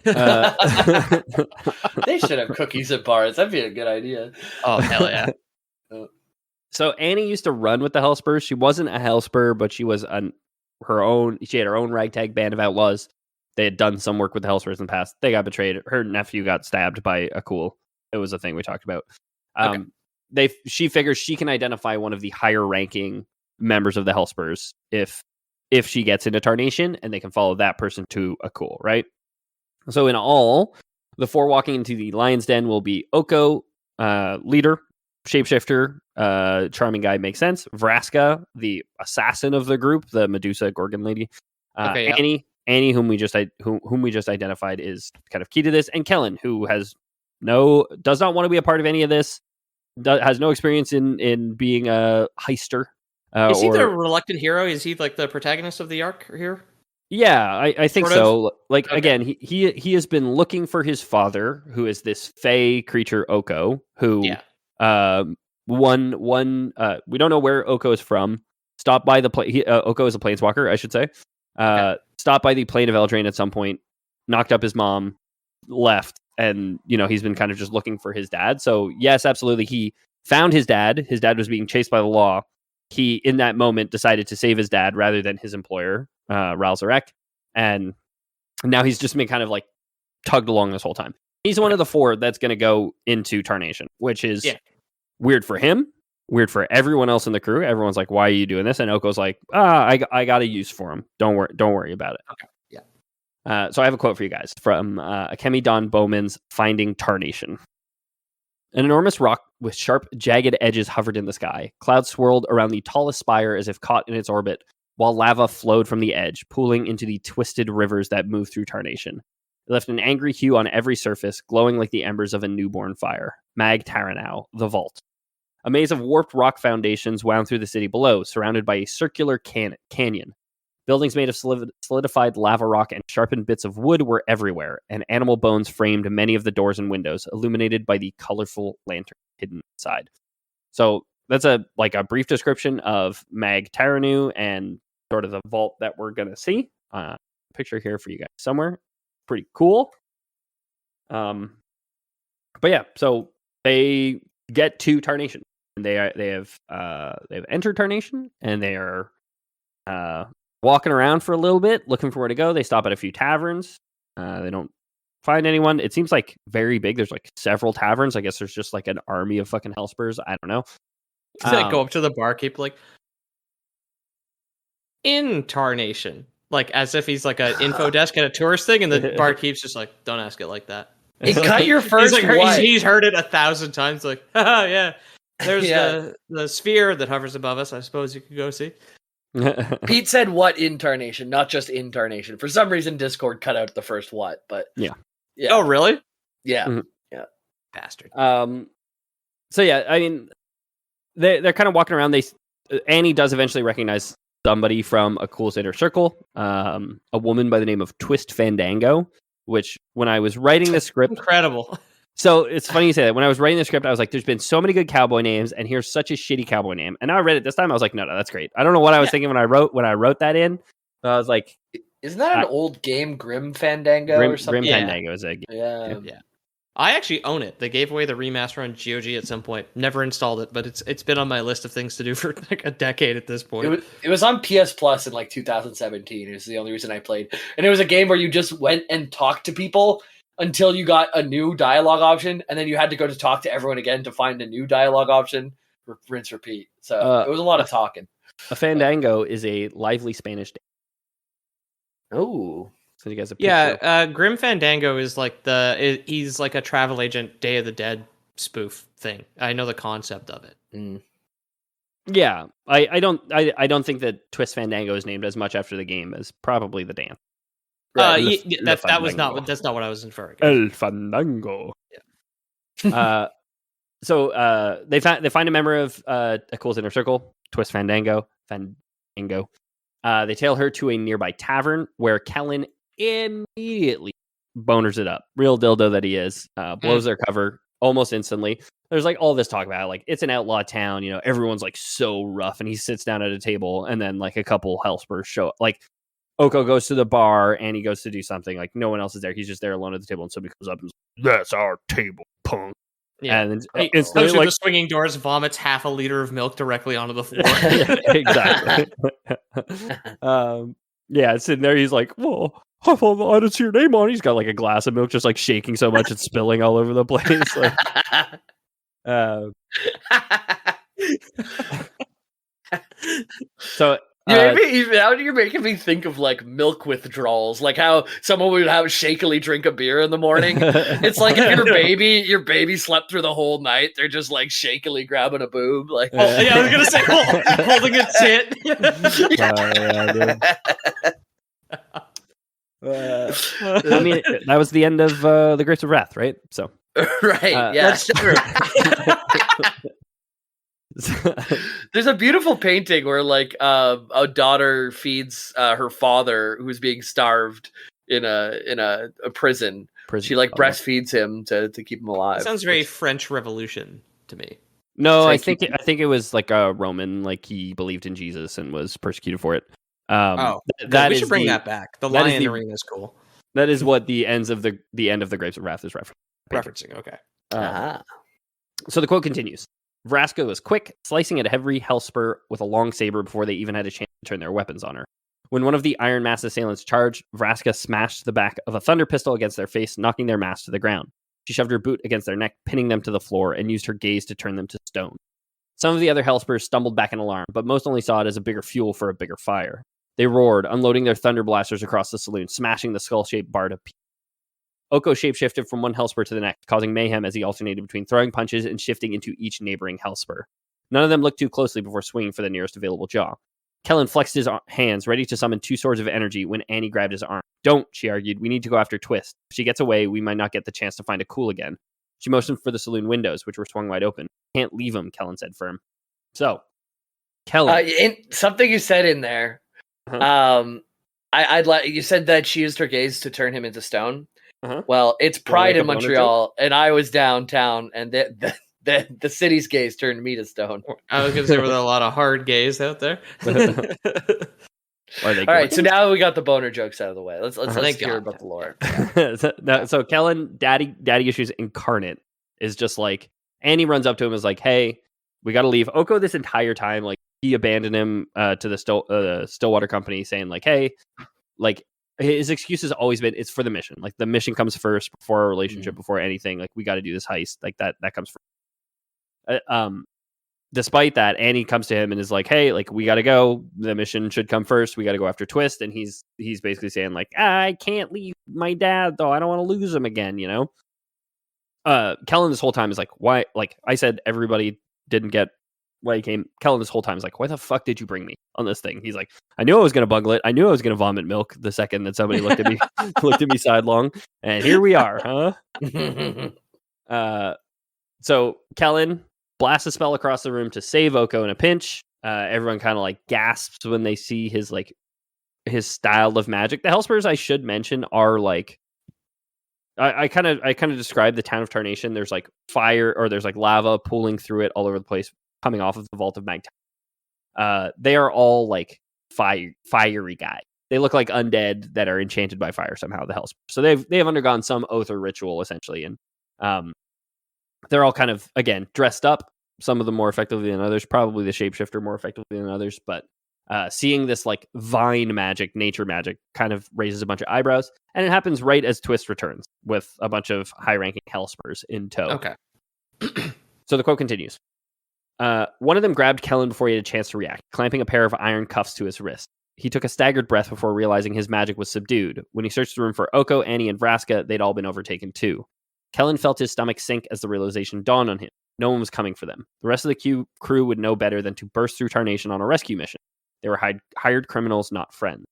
They should have cookies at bars. That'd be a good idea. Oh, hell yeah. So Annie used to run with the Hellspur. She wasn't a Hellspur, but she was she had her own ragtag band of outlaws. They had done some work with the Hellspurs in the past. They got betrayed. Her nephew got stabbed by a Cool. It was a thing we talked about. She figures she can identify one of the higher ranking members of the Hellspurs if she gets into Tarnation, and they can follow that person to a Cool, right? So in all, the 4 walking into the Lion's Den will be Oko, leader, shapeshifter, charming guy, makes sense. Vraska, the assassin of the group, the Medusa Gorgon lady. Annie, whom we just identified, is kind of key to this, and Kellen, who does not want to be a part of any of this, has no experience in being a heister. Is he the reluctant hero? Is he like the protagonist of the arc here? Yeah, I think so. Like, okay. Again, he has been looking for his father, who is this fey creature Oko, who we don't know where Oko is from. Stopped by the Oko is a planeswalker, I should say. Stopped by the plane of Eldraine at some point, knocked up his mom, left, and he's been kind of just looking for his dad. So yes, absolutely, he found his dad. His dad was being chased by the law. He, in that moment, decided to save his dad rather than his employer, Ral Zarek, and now he's just been kind of like tugged along this whole time. He's one of the 4 that's going to go into Tarnation, which is weird for him, weird for everyone else in the crew. Everyone's like, "Why are you doing this?" And Oko's like, I got a use for him. Don't worry about it." Okay. So I have a quote for you guys from Akemi Don Bowman's Finding Tarnation. An enormous rock with sharp, jagged edges hovered in the sky. Clouds swirled around the tallest spire as if caught in its orbit, while lava flowed from the edge, pooling into the twisted rivers that moved through Tarnation. It left an angry hue on every surface, glowing like the embers of a newborn fire. Mag Taranau, the vault. A maze of warped rock foundations wound through the city below, surrounded by a circular canyon. Buildings made of solidified lava rock and sharpened bits of wood were everywhere, and animal bones framed many of the doors and windows, illuminated by the colorful lantern hidden inside. So that's a brief description of Mag Taranau and sort of the vault that we're going to see. Picture here for you guys somewhere. Pretty cool. But yeah, so they get to Tarnation, and they have entered Tarnation, and they are walking around for a little bit, looking for where to go. They stop at a few taverns. They don't find anyone. It seems like very big. There's like several taverns. I guess there's just like an army of fucking Hellspurs. I don't know. They go up to the barkeep like, in Tarnation, like as if he's like an info desk at a tourist thing, and the barkeep's just like, don't ask it like that. It cut your first he's heard it 1,000 times. Like, haha, yeah. There's the sphere that hovers above us. I suppose you could go see. Pete said what in Tarnation, not just in Tarnation. For some reason, Discord cut out the first what, but yeah. Oh, really? Yeah. Mm-hmm. Yeah. Bastard. So yeah, I mean, they're kind of walking around. Annie does eventually recognize somebody from a Cool's inner circle, a woman by the name of Twist Fandango, which when I was writing the script, incredible. So it's funny you say that. When I was writing the script, I was like, there's been so many good cowboy names, and here's such a shitty cowboy name. And now I read it this time, I was like, no, that's great. I don't know what I was thinking when I wrote that in. So I was like, isn't that an old game, Grim Fandango or something? Grim Fandango is a game. Yeah. I actually own it. They gave away the remaster on GOG at some point. Never installed it, but it's been on my list of things to do for like a decade at this point. It was on PS Plus in like 2017. It was the only reason I played. And it was a game where you just went and talked to people until you got a new dialogue option, and then you had to go to talk to everyone again to find a new dialogue option. Rinse, repeat. So it was a lot of talking. A fandango is a lively Spanish name. Oh. So you guys a picture. Grim Fandango is like he's like a travel agent Day of the Dead spoof thing. I know the concept of it. Mm. Yeah, I don't think that Twist Fandango is named as much after the game as probably the dance. Right. That's not what I was inferring. El Fandango. Yeah. So they find a member of a Cool's inner circle, Twist Fandango. They tail her to a nearby tavern where Kellen immediately boners it up. Real dildo that he is. Blows their cover almost instantly. There's like all this talk about like it's an outlaw town, you know, everyone's like so rough, and he sits down at a table, and then like a couple Hellspurs show up. Like Oko goes to the bar and he goes to do something, like no one else is there. He's just there alone at the table, and somebody comes up and says, "That's our table, punk." Yeah. And he it's goes through like the swinging doors, vomits half a liter of milk directly onto the floor. Exactly. Yeah, sitting there, he's like, "Well, I don't see your name on it. He's got like a glass of milk just like shaking so much it's spilling all over the place. Like, so now you're making me think of like milk withdrawals, like how someone would have shakily drink a beer in the morning. It's like if your baby slept through the whole night, they're just like shakily grabbing a boob, like I was gonna say holding a tit. I mean, that was the end of the Grapes of Wrath, right? So right, yeah, that's true. There's a beautiful painting where like a daughter feeds her father who's being starved in a prison. She like breastfeeds him to keep him alive. It sounds very French Revolution to me. No, I think it was like a Roman, like he believed in Jesus and was persecuted for it. We should bring that back. The lion arena is cool. That is what the end of the Grapes of Wrath is referencing. Okay. So the quote continues. Vraska was quick, slicing at every Hellspur with a long saber before they even had a chance to turn their weapons on her. When one of the Iron Mass assailants charged, Vraska smashed the back of a thunder pistol against their face, knocking their mass to the ground. She shoved her boot against their neck, pinning them to the floor, and used her gaze to turn them to stone. Some of the other Hellspurs stumbled back in alarm, but most only saw it as a bigger fuel for a bigger fire. They roared, unloading their thunder blasters across the saloon, smashing the skull-shaped bar to pieces. Oko shapeshifted from one Hellspur to the next, causing mayhem as he alternated between throwing punches and shifting into each neighboring Hellspur. None of them looked too closely before swinging for the nearest available jaw. Kellen flexed his hands, ready to summon two swords of energy when Annie grabbed his arm. Don't, she argued. We need to go after Twist. If she gets away, we might not get the chance to find a cool again. She motioned for the saloon windows, which were swung wide open. Can't leave them, Kellen said firm. So, Kellen. Something you said in there. I'd like you said that she used her gaze to turn him into stone. Well, it's Pride in Montreal, and I was downtown, and the city's gaze turned me to stone. I was going to say, were there a lot of hard gays out there? All right, so now we got the boner jokes out of the way. Let's hear about the lore. So Kellen, daddy issues incarnate, is just like Annie runs up to him and is like, "Hey, we got to leave." Oko this entire time, like he abandoned him to the Stillwater Company, saying like, "Hey, like." His excuse has always been it's for the mission. Like the mission comes first before our relationship, before anything. Like we got to do this heist. Like that comes first. Despite that, Annie comes to him and is like, "Hey, like we got to go. The mission should come first. We got to go after Twist." And he's basically saying like, "I can't leave my dad though. I don't want to lose him again." You know. Kellen this whole time is like, "Why?" Like I said, everybody didn't get why he came. Kellen this whole time is like, "Why the fuck did you bring me on this thing?" He's like, "I knew I was gonna bungle it. I knew I was gonna vomit milk the second that somebody looked at me sidelong, and here we are, huh?" So Kellen blasts a spell across the room to save Oko in a pinch. Everyone kind of like gasps when they see his style of magic. The Hellspurs, I should mention, are like I kind of describe the town of Tarnation. There's like fire, or there's like lava pooling through it all over the place, coming off of the Vault of Magtown. They are all like fiery guys. They look like undead that are enchanted by fire somehow. The Hellspurs. So they have undergone some oath or ritual essentially, and they're all kind of again dressed up. Some of them more effectively than others. Probably the shapeshifter more effectively than others. But seeing this like vine magic, nature magic, kind of raises a bunch of eyebrows, and it happens right as Twist returns with a bunch of high-ranking Hellspurs in tow. Okay. So the quote continues. One of them grabbed Kellen before he had a chance to react, clamping a pair of iron cuffs to his wrist. He took a staggered breath before realizing his magic was subdued. When he searched the room for Oko, Annie, and Vraska, they'd all been overtaken too. Kellen felt his stomach sink as the realization dawned on him. No one was coming for them. The rest of the crew would know better than to burst through Tarnation on a rescue mission. They were hired criminals, not friends.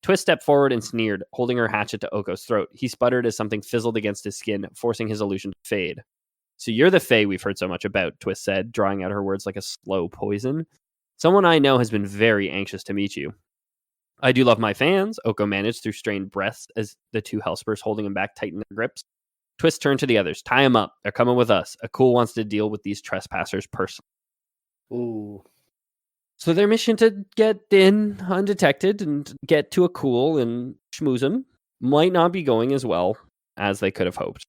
Twist stepped forward and sneered, holding her hatchet to Oko's throat. He sputtered as something fizzled against his skin, forcing his illusion to fade. "So you're the Fae we've heard so much about," Twist said, drawing out her words like a slow poison. "Someone I know has been very anxious to meet you." "I do love my fans," Oko managed through strained breaths as the two Hellspurs holding him back tightened their grips. Twist turned to the others. "Tie him up. They're coming with us. Akul wants to deal with these trespassers personally." Ooh. So their mission to get in undetected and get to Akul and schmooze him might not be going as well as they could have hoped.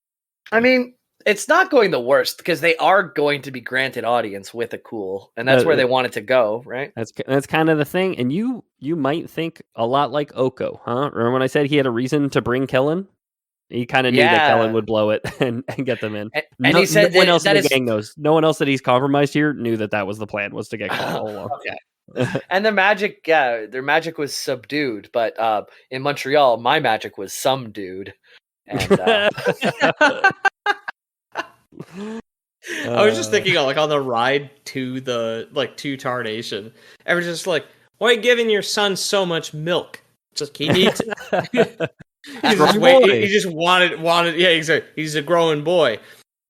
I mean, It's not going the worst because they are going to be granted audience with a cool, and that's where they want it to go, right? That's kind of the thing. And you might think a lot like Oko, huh? Remember when I said he had a reason to bring Kellen? He kind of knew that Kellen would blow it and get them in. And he said no one else in the is... gang knows. No one else that he's compromised here knew that was the plan, was to get Kellen all along. Okay. And their magic was subdued, but in Montreal, my magic was some dude. And I was just thinking, like, on the ride to to Tarnation, everyone's just like, "Why are you giving your son so much milk? Just he needs." He just wanted. Yeah, exactly. He's a growing boy.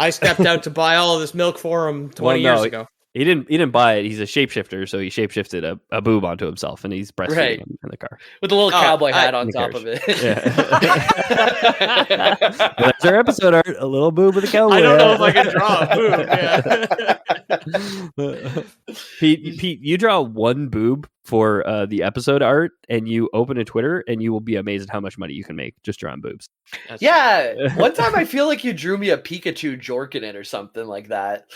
I stepped out to buy all of this milk for him 20 years ago. He didn't buy it. He's a shapeshifter, so he shapeshifted a boob onto himself, and he's breastfeeding him in the car with a little cowboy hat on top of it. Yeah. That's our episode art. A little boob with a cowboy. I don't know if I can draw a boob. Yeah. Pete, you draw one boob for the episode art, and you open a Twitter, and you will be amazed at how much money you can make just drawing boobs. One time I feel like you drew me a Pikachu Jorkin it or something like that.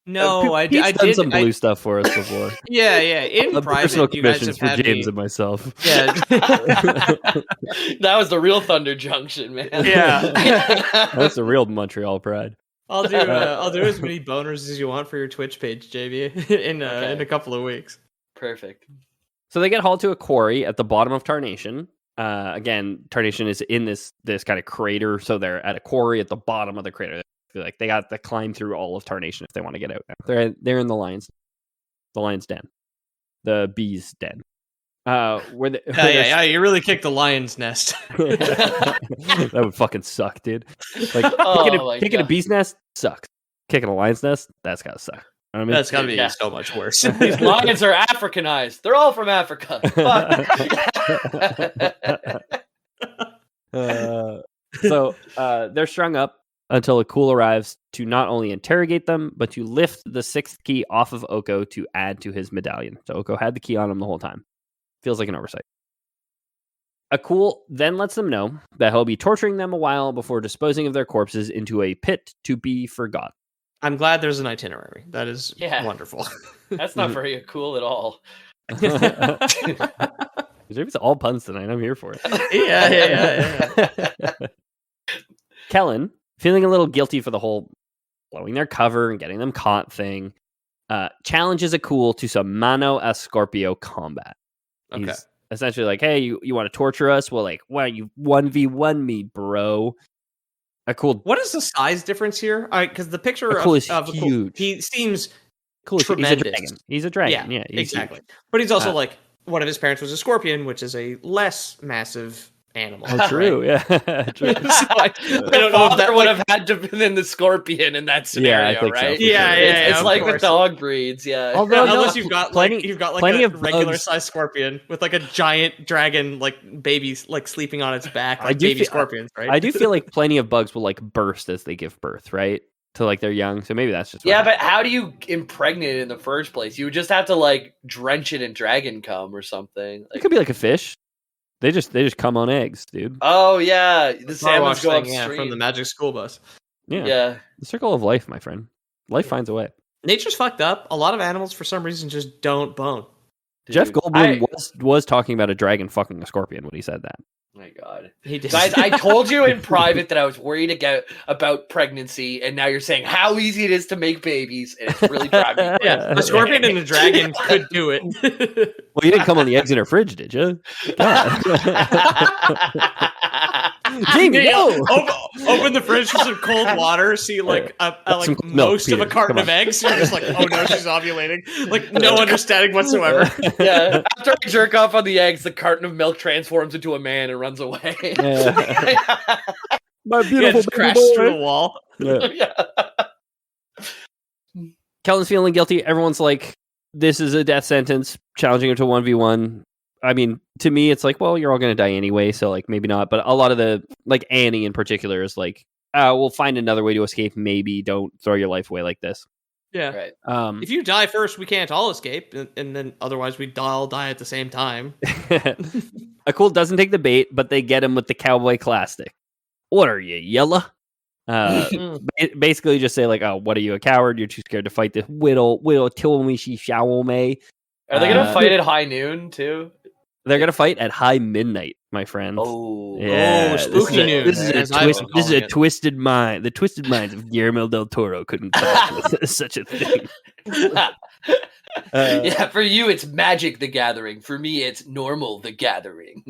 No, I did some blue stuff for us before. Yeah. In private, personal you guys commissions have for had James and myself. Yeah, that was the real Thunder Junction, man. Yeah, that's the real Montreal pride. I'll do as many boners as you want for your Twitch page, JB, in a couple of weeks. Perfect. So they get hauled to a quarry at the bottom of Tarnation. Again, Tarnation is in this kind of crater, so they're at a quarry at the bottom of the crater. Like they got to climb through all of Tarnation if they want to get out. They're in the lion's den, the bee's den. You really kicked the lion's nest. That would fucking suck, dude. Like kicking a bee's nest sucks. Kicking a lion's nest, that's gotta suck. I mean, that's gotta be so much worse. These lions are Africanized. They're all from Africa. So they're strung up until a Cool arrives to not only interrogate them, but to lift the 6th key off of Oko to add to his medallion. So Oko had the key on him the whole time. Feels like an oversight. A Cool then lets them know that he'll be torturing them a while before disposing of their corpses into a pit to be forgotten. I'm glad there's an itinerary. That is wonderful. That's not very cool at all. It's all puns tonight. I'm here for it. Yeah. Kellen, feeling a little guilty for the whole blowing their cover and getting them caught thing, challenges a Cool to some Mano a Scorpio combat. Okay. He's essentially like, hey, you want to torture us? Well, like, why don't you 1v1 me, bro? A Cool. What is the size difference here? Because the picture of huge. Cool, he seems Cool. Tremendous. He's a dragon. Yeah, exactly. Huge. But he's also like one of his parents was a scorpion, which is a less massive animal. Oh, true. Right? Yeah, true. So I don't know if that would have had to have been the scorpion in that scenario, I think right? So, yeah, sure. It's like with dog breeds, yeah. Although, unless you've got like plenty a of regular bugs. sized scorpion with like a giant dragon like baby like sleeping on its back, like scorpions, right? I do feel like plenty of bugs will like burst as they give birth, right? To like their young. So maybe that's just but how do you impregnate it in the first place? You would just have to like drench it in dragon cum or something. It could be like a fish. They just come on eggs, dude. Oh yeah, the salmons go upstream from the magic school bus. Yeah. The circle of life, my friend. Life finds a way. Nature's fucked up. A lot of animals, for some reason, just don't bone. Dude, Jeff Goldblum was talking about a dragon fucking a scorpion when he said that. My God, he did. Guys, I told you in private that I was worried about pregnancy, and now you're saying how easy it is to make babies, and it's really driving me. Yeah, a scorpion and a dragon could do it. Well, you didn't come on the eggs in her fridge, did you? Jamie, no! Open the fridge for some cold water. See, like most of a carton of eggs. You're just like, oh no, she's ovulating. Like no understanding whatsoever. Yeah. After I jerk off on the eggs, the carton of milk transforms into a man and runs away. My beautiful just crashes through the wall. Yeah. Kellen's feeling guilty. Everyone's like, this is a death sentence, challenging him to 1v1. I mean, to me, it's like, well, you're all going to die anyway, so like maybe not. But a lot of the, like Annie in particular, is like, we'll find another way to escape. Maybe don't throw your life away like this. Yeah. Right. If you die first, we can't all escape, and then otherwise we all die at the same time. A Cool doesn't take the bait, but they get him with the cowboy classic. What are you, yellow? Basically just say like, oh, what are you, a coward? You're too scared to fight this whittle Tiwamishi Shawome. Are they gonna fight at high noon too? They're gonna fight at high midnight, my friend. Oh, spooky noon. This is a twisted mind. The twisted minds of Guillermo del Toro couldn't come up with such a thing. Yeah, for you it's Magic the Gathering. For me, it's Normal the Gathering.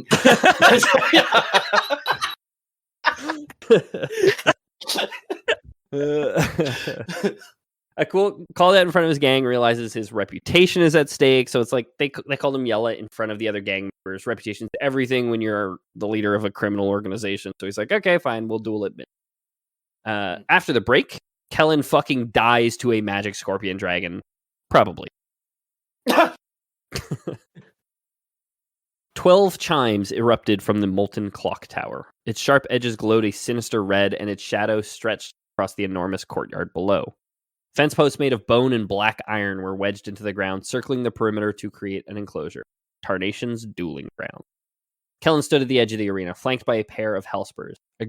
A cool call that in front of his gang, realizes his reputation is at stake. So it's like they called him yell it in front of the other gang members. Reputation's everything when you're the leader of a criminal organization. So he's like, okay, fine, we'll duel it. After the break, Kellen fucking dies to a magic scorpion dragon. Probably. 12 chimes erupted from the molten clock tower. Its sharp edges glowed a sinister red, and its shadow stretched across the enormous courtyard below. Fence posts made of bone and black iron were wedged into the ground, circling the perimeter to create an enclosure. Tarnation's dueling ground. Kellen stood at the edge of the arena, flanked by a pair of hellspurs. A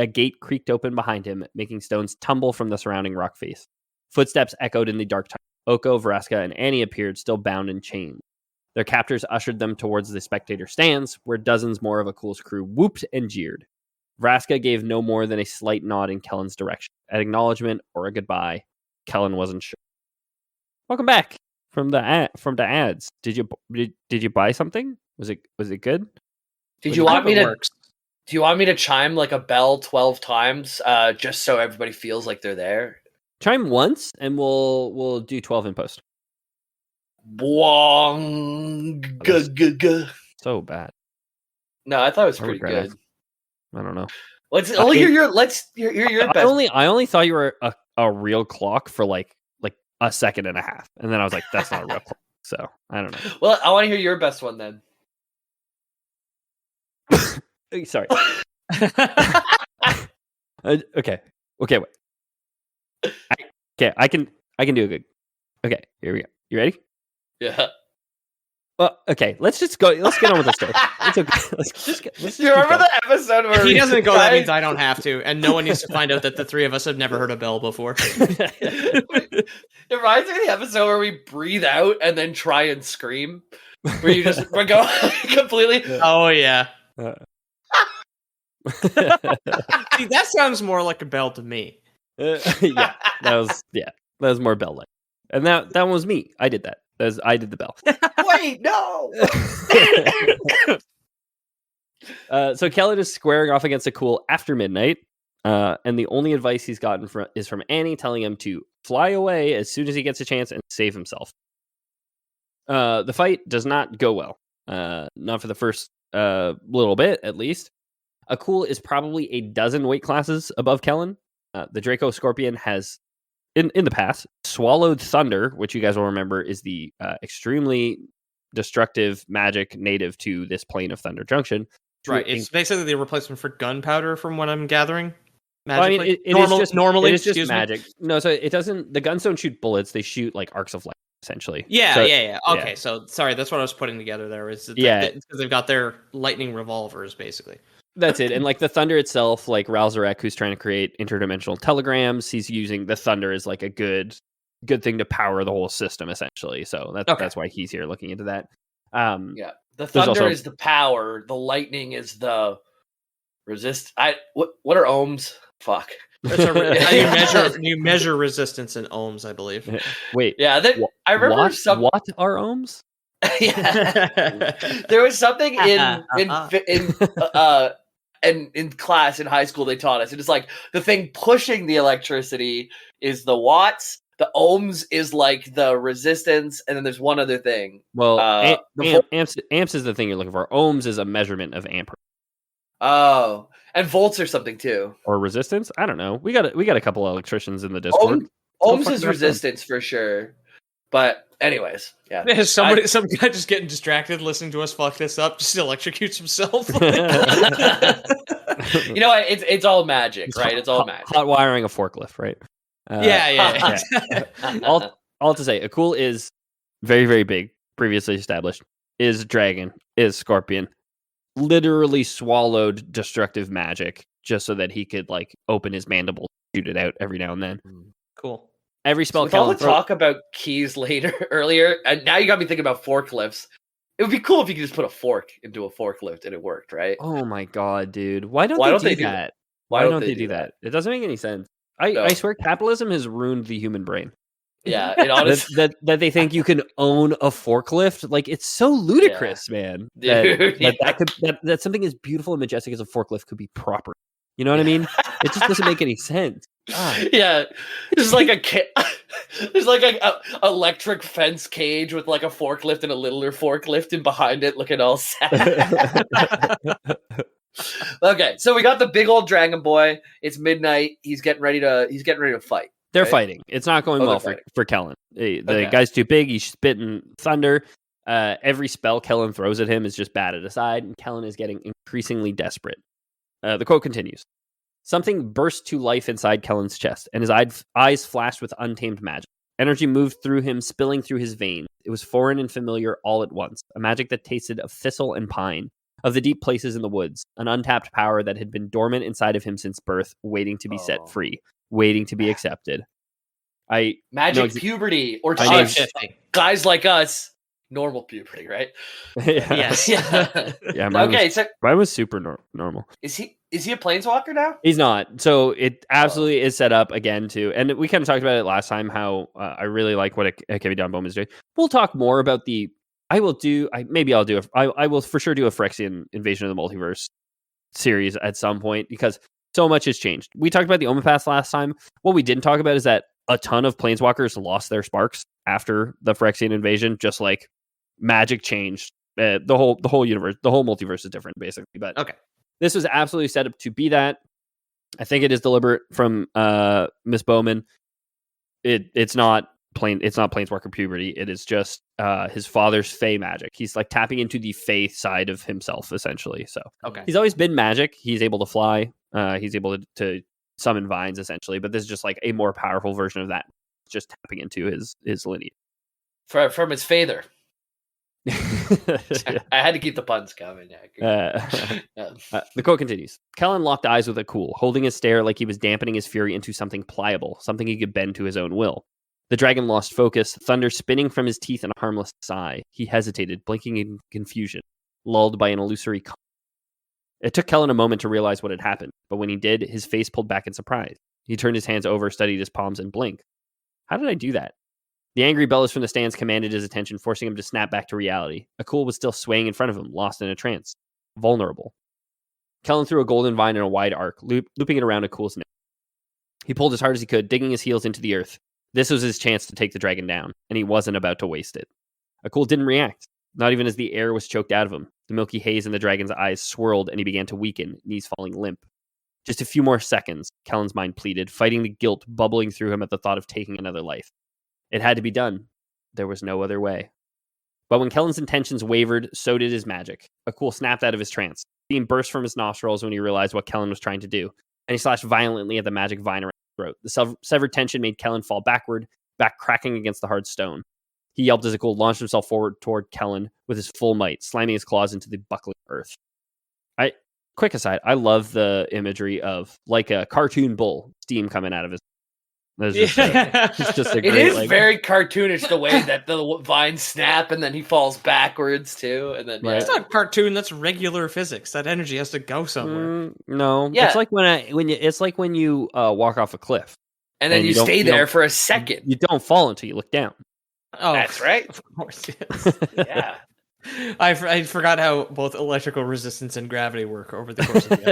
gate creaked open behind him, making stones tumble from the surrounding rock face. Footsteps echoed in the dark time. Oko, Vraska, and Annie appeared, still bound in chains. Their captors ushered them towards the spectator stands, where dozens more of Akul's crew whooped and jeered. Vraska gave no more than a slight nod in Kellen's direction. An acknowledgement or a goodbye. Kellen wasn't sure. Welcome back from the ads. Did you buy something? Was it good? Do you want me to chime like a bell 12 times, just so everybody feels like they're there? Chime once, and we'll do 12 in post. Bwong. So bad. No, I thought it was pretty good. I don't know. Let's hear your best. I only thought you were a real clock for like a second and a half, and then I was like, that's not a real clock. So I don't know. Well, I want to hear your best one then. Sorry. Okay. Wait. I can do a good. Okay, here we go. You ready? Yeah. Well, okay. Let's get on with the story. It's okay. Let's do you remember the episode where if he doesn't go? That means I don't have to, and no one needs to find out that the three of us have never heard a bell before. It reminds me of the episode where we breathe out and then try and scream, where you just go completely. Oh yeah. See, that sounds more like a bell to me. Yeah, that was more bell like, and that one was me. I did that. I did the bell. Wait, no. So Kellen is squaring off against Akul after midnight, and the only advice he's gotten is from Annie, telling him to fly away as soon as he gets a chance and save himself. The fight does not go well, not for the first little bit, at least. Akul is probably a dozen weight classes above Kellen. The Draco Scorpion has, in the past, swallowed thunder, which you guys will remember is the extremely destructive magic native to this plane of Thunder Junction. Right, it's basically the replacement for gunpowder, from what I'm gathering. Well, I mean, it is just magic. No, so it doesn't. The guns don't shoot bullets; they shoot like arcs of light, essentially. Yeah. Okay, so sorry, that's what I was putting together. There is because they've got their lightning revolvers, basically. That's it. And like the thunder itself, like Ralzarek, who's trying to create interdimensional telegrams, he's using the thunder as like a good thing to power the whole system, essentially. So that's why he's here looking into that. Yeah, the thunder is the power. The lightning is the resist. What are ohms? Fuck. You measure resistance in ohms, I believe. Wait. Yeah, I remember what are ohms? Yeah, there was something in class in high school they taught us. It is like the thing pushing the electricity is the watts. The ohms is like the resistance, and then there's one other thing. Well, amps is the thing you're looking for. Ohms is a measurement of ampere. Oh, and volts or something too, or resistance. I don't know. We got a couple of electricians in the Discord. Ohms is resistance for sure. But anyways, yeah. Some guy just getting distracted listening to us fuck this up, just electrocutes himself. You know what? It's all magic, right? It's all magic. Hot wiring a forklift, right? Yeah. All to say, Akul is very, very big, previously established, is dragon, is scorpion, literally swallowed destructive magic just so that he could like open his mandible, shoot it out every now and then. Cool. Every spell. With all the talk about keys earlier, and now you got me thinking about forklifts. It would be cool if you could just put a fork into a forklift and it worked, right? Oh my god, dude! Why don't they do that? Why don't they do that? It doesn't make any sense. I swear, capitalism has ruined the human brain. Yeah, it honestly that they think you can own a forklift, like it's so ludicrous, man. Dude, That something as beautiful and majestic as a forklift could be proper. You know what I mean? It just doesn't make any sense. God. Yeah, there's like there's like a electric fence cage with like a forklift and a littler forklift, and behind it looking all sad. Okay, so we got the big old dragon boy. It's midnight. He's getting ready to fight. They're right? fighting. It's not going well for Kellen. The guy's too big. He's spitting thunder. Every spell Kellen throws at him is just batted aside, and Kellen is getting increasingly desperate. The quote continues. Something burst to life inside Kellen's chest, and his eyes flashed with untamed magic. Energy moved through him, spilling through his veins. It was foreign and familiar all at once, a magic that tasted of thistle and pine, of the deep places in the woods, an untapped power that had been dormant inside of him since birth, waiting to be set free, waiting to be accepted. Magic puberty, or guys like us, normal puberty, right? Yes. Yeah. Mine was super normal. Is he a planeswalker now? He's not. So it absolutely is set up again too. And we kind of talked about it last time, how I really like what Kevin Don Bowman is doing. We'll talk more about I will for sure do a Phyrexian Invasion of the Multiverse series at some point, because so much has changed. We talked about the Omen last time. What we didn't talk about is that a ton of planeswalkers lost their sparks after the Phyrexian invasion, just like magic changed. The whole universe, the whole multiverse is different, basically. But okay. This was absolutely set up to be that. I think it is deliberate from Miss Bowman. It's not planeswalker puberty. It is just his father's Fey magic. He's like tapping into the Fey side of himself, essentially. So he's always been magic. He's able to fly. He's able to summon vines, essentially. But this is just like a more powerful version of that. Just tapping into his lineage from his father. I had to keep the puns coming. The quote continues. Kellen locked eyes with Akul, holding his stare like he was dampening his fury into something pliable, something he could bend to his own will. The dragon lost focus, thunder spinning from his teeth in a harmless sigh. He hesitated, blinking in confusion, lulled by an illusory calm. It took Kellen a moment to realize what had happened, but when he did, his face pulled back in surprise. He turned his hands over, studied his palms, and blinked. How did I do that? The angry bellows from the stands commanded his attention, forcing him to snap back to reality. Akul was still swaying in front of him, lost in a trance. Vulnerable. Kellen threw a golden vine in a wide arc, looping it around Akul's neck. He pulled as hard as he could, digging his heels into the earth. This was his chance to take the dragon down, and he wasn't about to waste it. Akul didn't react, not even as the air was choked out of him. The milky haze in the dragon's eyes swirled, and he began to weaken, knees falling limp. Just a few more seconds, Kellen's mind pleaded, fighting the guilt bubbling through him at the thought of taking another life. It had to be done. There was no other way. But when Kellen's intentions wavered, so did his magic. Akul snapped out of his trance. Steam burst from his nostrils when he realized what Kellen was trying to do, and he slashed violently at the magic vine around his throat. The severed tension made Kellen fall backward, back cracking against the hard stone. He yelped as Akul launched himself forward toward Kellen with his full might, slamming his claws into the buckling earth. Quick aside, I love the imagery of like a cartoon bull, steam coming out of his. It's just a great, it is very cartoonish the way that the vines snap and then he falls backwards too, and then It's not cartoon. That's regular physics. That energy has to go somewhere. No, it's like when you walk off a cliff and then you stay there for a second. You don't fall until you look down. Oh, that's right. Of course, yes. Yeah. I forgot how both electrical resistance and gravity work over the course of the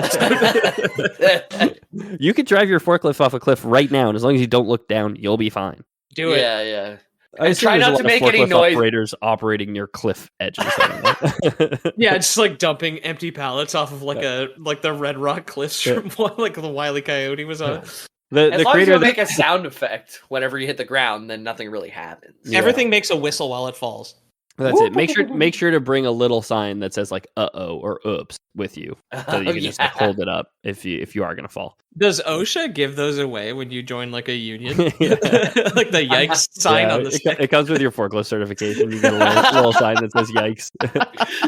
episode. You could drive your forklift off a cliff right now, and as long as you don't look down, you'll be fine. Do it. Yeah. I try not to make any noise. Operators operating near cliff edges. Yeah, just like dumping empty pallets off of like the Red Rock cliffs from like the Wile E. Coyote was on. As long as you make a sound effect whenever you hit the ground, then nothing really happens. Yeah. Everything makes a whistle while it falls. That's it. Make sure to bring a little sign that says like "uh-oh" or "oops" with you, so you can just like, hold it up if you are gonna fall. Does OSHA give those away when you join like a union? Like the yikes sign on the stick. It comes with your forklift certification. You get a little sign that says "yikes."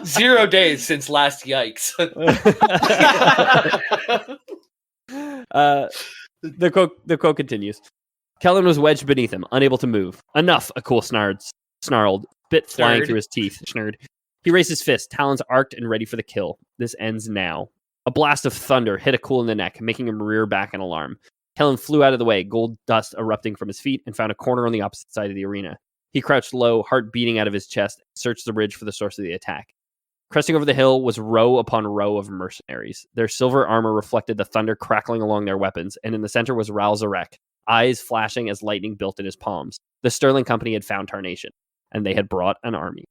0 days since last yikes. The quote continues. Kellen was wedged beneath him, unable to move. Enough, a cool snarled, bit flying through his teeth. Schnurred. He raised his fist, talons arced and ready for the kill. This ends now. A blast of thunder hit a cool in the neck, making him rear back in alarm. Kellen flew out of the way, gold dust erupting from his feet, and found a corner on the opposite side of the arena. He crouched low, heart beating out of his chest, and searched the ridge for the source of the attack. Cresting over the hill was row upon row of mercenaries. Their silver armor reflected the thunder crackling along their weapons, and in the center was Ral Zarek, eyes flashing as lightning built in his palms. The Sterling Company had found Tarnation, and they had brought an army.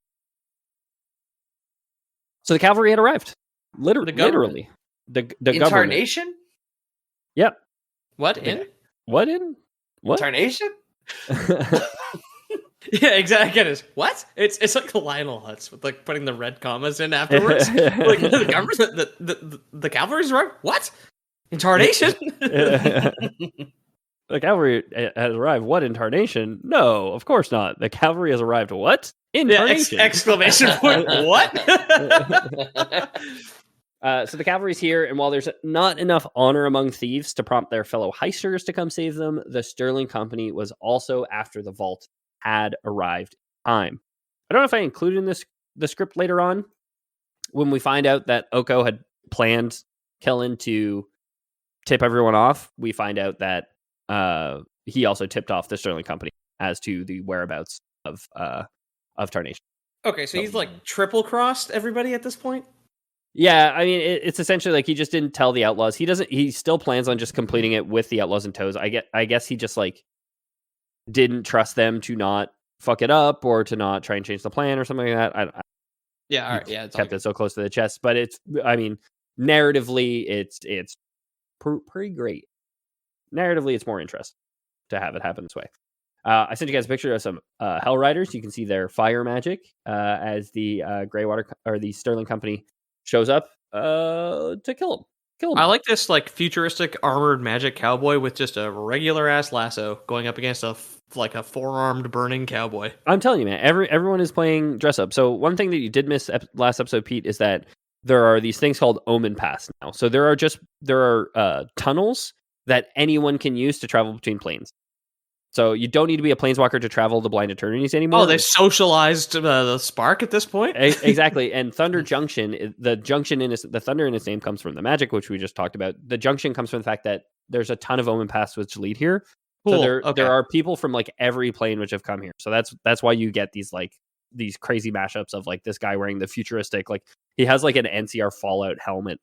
So the cavalry had arrived. Literally. The government. Incarnation? Yep. What in? What in? What? Incarnation? Yeah, exactly. It is. What? It's like the Lionel Hutz with like putting the red commas in afterwards. Like the government, the cavalry's right. What? Incarnation? The cavalry has arrived. What, incarnation? No, of course not. The cavalry has arrived. What? Incarnation. Yeah, exclamation point. What? So the cavalry's here, and while there's not enough honor among thieves to prompt their fellow heisters to come save them, the Sterling Company was also after the vault had arrived in time. I don't know if I included in the script later on, when we find out that Oko had planned Kellen to tip everyone off, we find out that he also tipped off the Sterling Company as to the whereabouts of Tarnation. Okay, so he's like triple crossed everybody at this point? Yeah, I mean, it's essentially like he just didn't tell the outlaws. He still plans on just completing it with the outlaws in tows. I guess he just like didn't trust them to not fuck it up or to not try and change the plan or something like that. Yeah, all right, yeah, it's kept it so close to the chest, but narratively, it's pretty great. Narratively, it's more interesting to have it happen this way. I sent you guys a picture of some Hell Riders. You can see their fire magic as the Greywater or the Sterling Company shows up to kill him. I like this like futuristic armored magic cowboy with just a regular ass lasso going up against a four-armed burning cowboy. I'm telling you, man, everyone is playing dress up. So one thing that you did miss last episode, Pete, is that there are these things called Omen Pass now. So there are tunnels that anyone can use to travel between planes. So you don't need to be a planeswalker to travel the Blind Eternities anymore. Oh, they socialized the spark at this point? Exactly. And Thunder Junction, the thunder in its name comes from the magic, which we just talked about. The junction comes from the fact that there's a ton of Omen Paths which lead here. Cool. So there are people from like every plane which have come here. So that's why you get these crazy mashups of like this guy wearing the futuristic, like he has like an NCR Fallout helmet.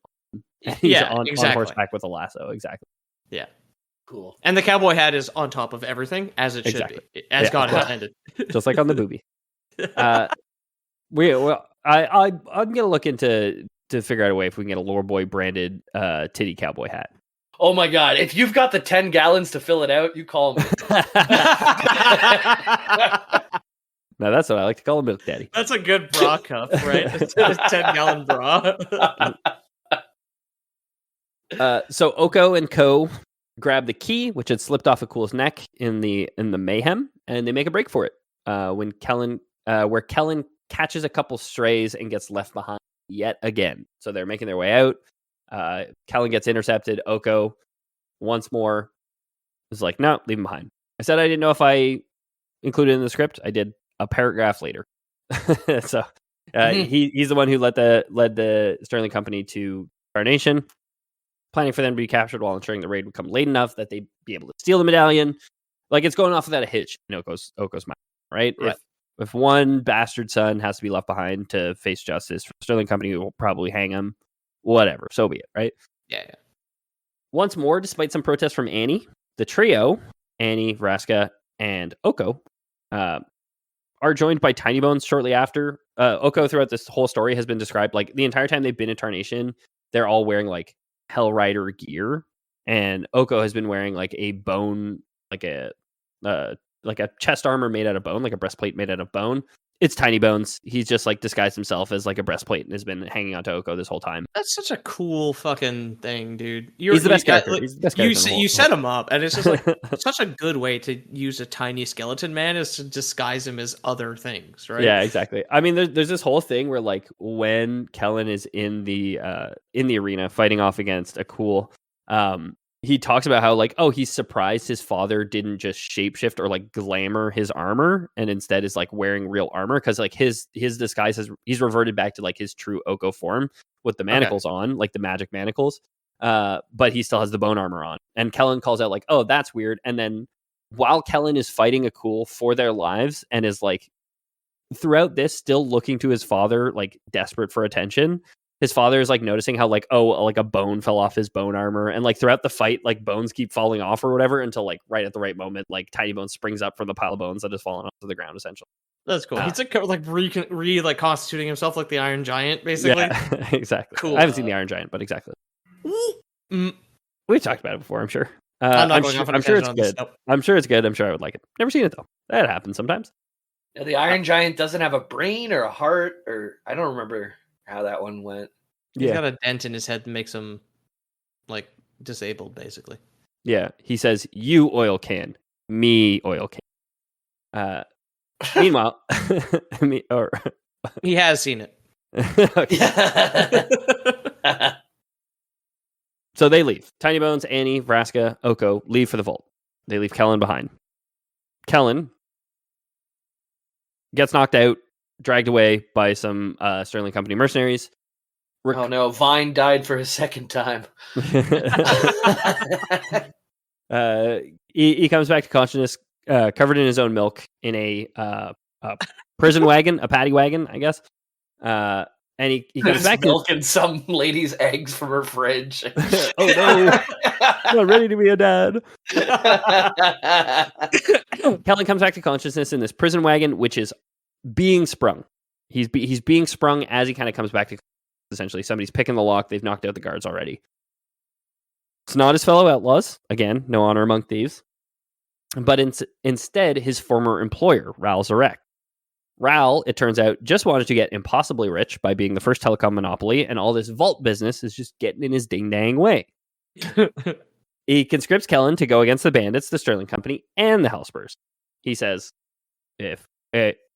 He's on horseback with a lasso. Exactly. Yeah. Cool. And the cowboy hat is on top of everything, as it should be, as God intended. Just like on the booby. I'm gonna look into to figure out a way if we can get a Lore Boy branded titty cowboy hat. Oh my god! If you've got the 10 gallons to fill it out, you call me. Now that's what I like to call a milk daddy. That's a good bra cup, right? It's a 10-gallon bra. So Oko and Co grab the key, which had slipped off Akul's neck in the mayhem, and they make a break for it. Where Kellen catches a couple strays and gets left behind yet again. So they're making their way out. Kellen gets intercepted. Oko once more is like, no, leave him behind. I said I didn't know if I included it in the script. I did a paragraph later. So he's the one who led the Sterling Company to Tarnation, planning for them to be captured while ensuring the raid would come late enough that they'd be able to steal the medallion. Like it's going off without a hitch in Oko's mind, right? If one bastard son has to be left behind to face justice, Sterling Company will probably hang him. Whatever, so be it, right? Yeah. Once more, despite some protests from Annie, the trio, Annie, Vraska, and Oko, are joined by Tiny Bones shortly after. Oko, throughout this whole story, has been described like the entire time they've been in Tarnation, they're all wearing like Hell Rider gear, and Oko has been wearing like a bone, like a chest armor made out of bone, like a breastplate made out of bone. It's Tiny Bones. He's just like disguised himself as like a breastplate and has been hanging on to Oko this whole time. That's such a cool fucking thing, dude. He's the best character. He's the best character. You set him up, and it's just like such a good way to use a tiny skeleton man is to disguise him as other things, right? Yeah, exactly. I mean, there's this whole thing where like when Kellen is in the arena fighting off against Akul, he talks about how like, oh, he's surprised his father didn't just shapeshift or like glamour his armor and instead is like wearing real armor because like his disguise he's reverted back to like his true Oko form with the manacles on, like the magic manacles. But he still has the bone armor on. And Kellen calls out like, oh, that's weird. And then while Kellen is fighting Akul for their lives and is like throughout this still looking to his father, like desperate for attention, his father is like noticing how like, oh, like a bone fell off his bone armor. And like throughout the fight, like bones keep falling off or whatever until like right at the right moment, like Tiny Bone springs up from the pile of bones that has fallen onto the ground essentially. That's cool. He's like constituting himself like the Iron Giant, basically. Yeah, exactly. Cool. I haven't seen the Iron Giant, but exactly. We've talked about it before, I'm sure. I'm sure it's good. I'm sure it's good. I'm sure I would like it. Never seen it though. That happens sometimes. Yeah, the Iron Giant doesn't have a brain or a heart, or I don't remember how that one went. He's got a dent in his head that makes him like disabled, basically. Yeah, he says, "You oil can, me oil can." Meanwhile, he has seen it. So they leave. Tiny Bones, Annie, Vraska, Oko leave for the vault. They leave Kellen behind. Kellen gets knocked out, dragged away by some Sterling Company mercenaries. Oh no, Vine died for a second time. He comes back to consciousness, covered in his own milk, in a prison wagon, a paddy wagon, I guess. And he comes back milking some lady's eggs from her fridge. Oh no, I'm not ready to be a dad. Kellen comes back to consciousness in this prison wagon, which is being sprung. He's being sprung as he kind of comes back to essentially. Somebody's picking the lock. They've knocked out the guards already. It's not his fellow outlaws. Again, no honor among thieves. But instead, his former employer, Raoul Zarek. Raoul, it turns out, just wanted to get impossibly rich by being the first telecom monopoly, and all this vault business is just getting in his ding-dang way. He conscripts Kellen to go against the bandits, the Sterling Company, and the Hellspurs. He says, if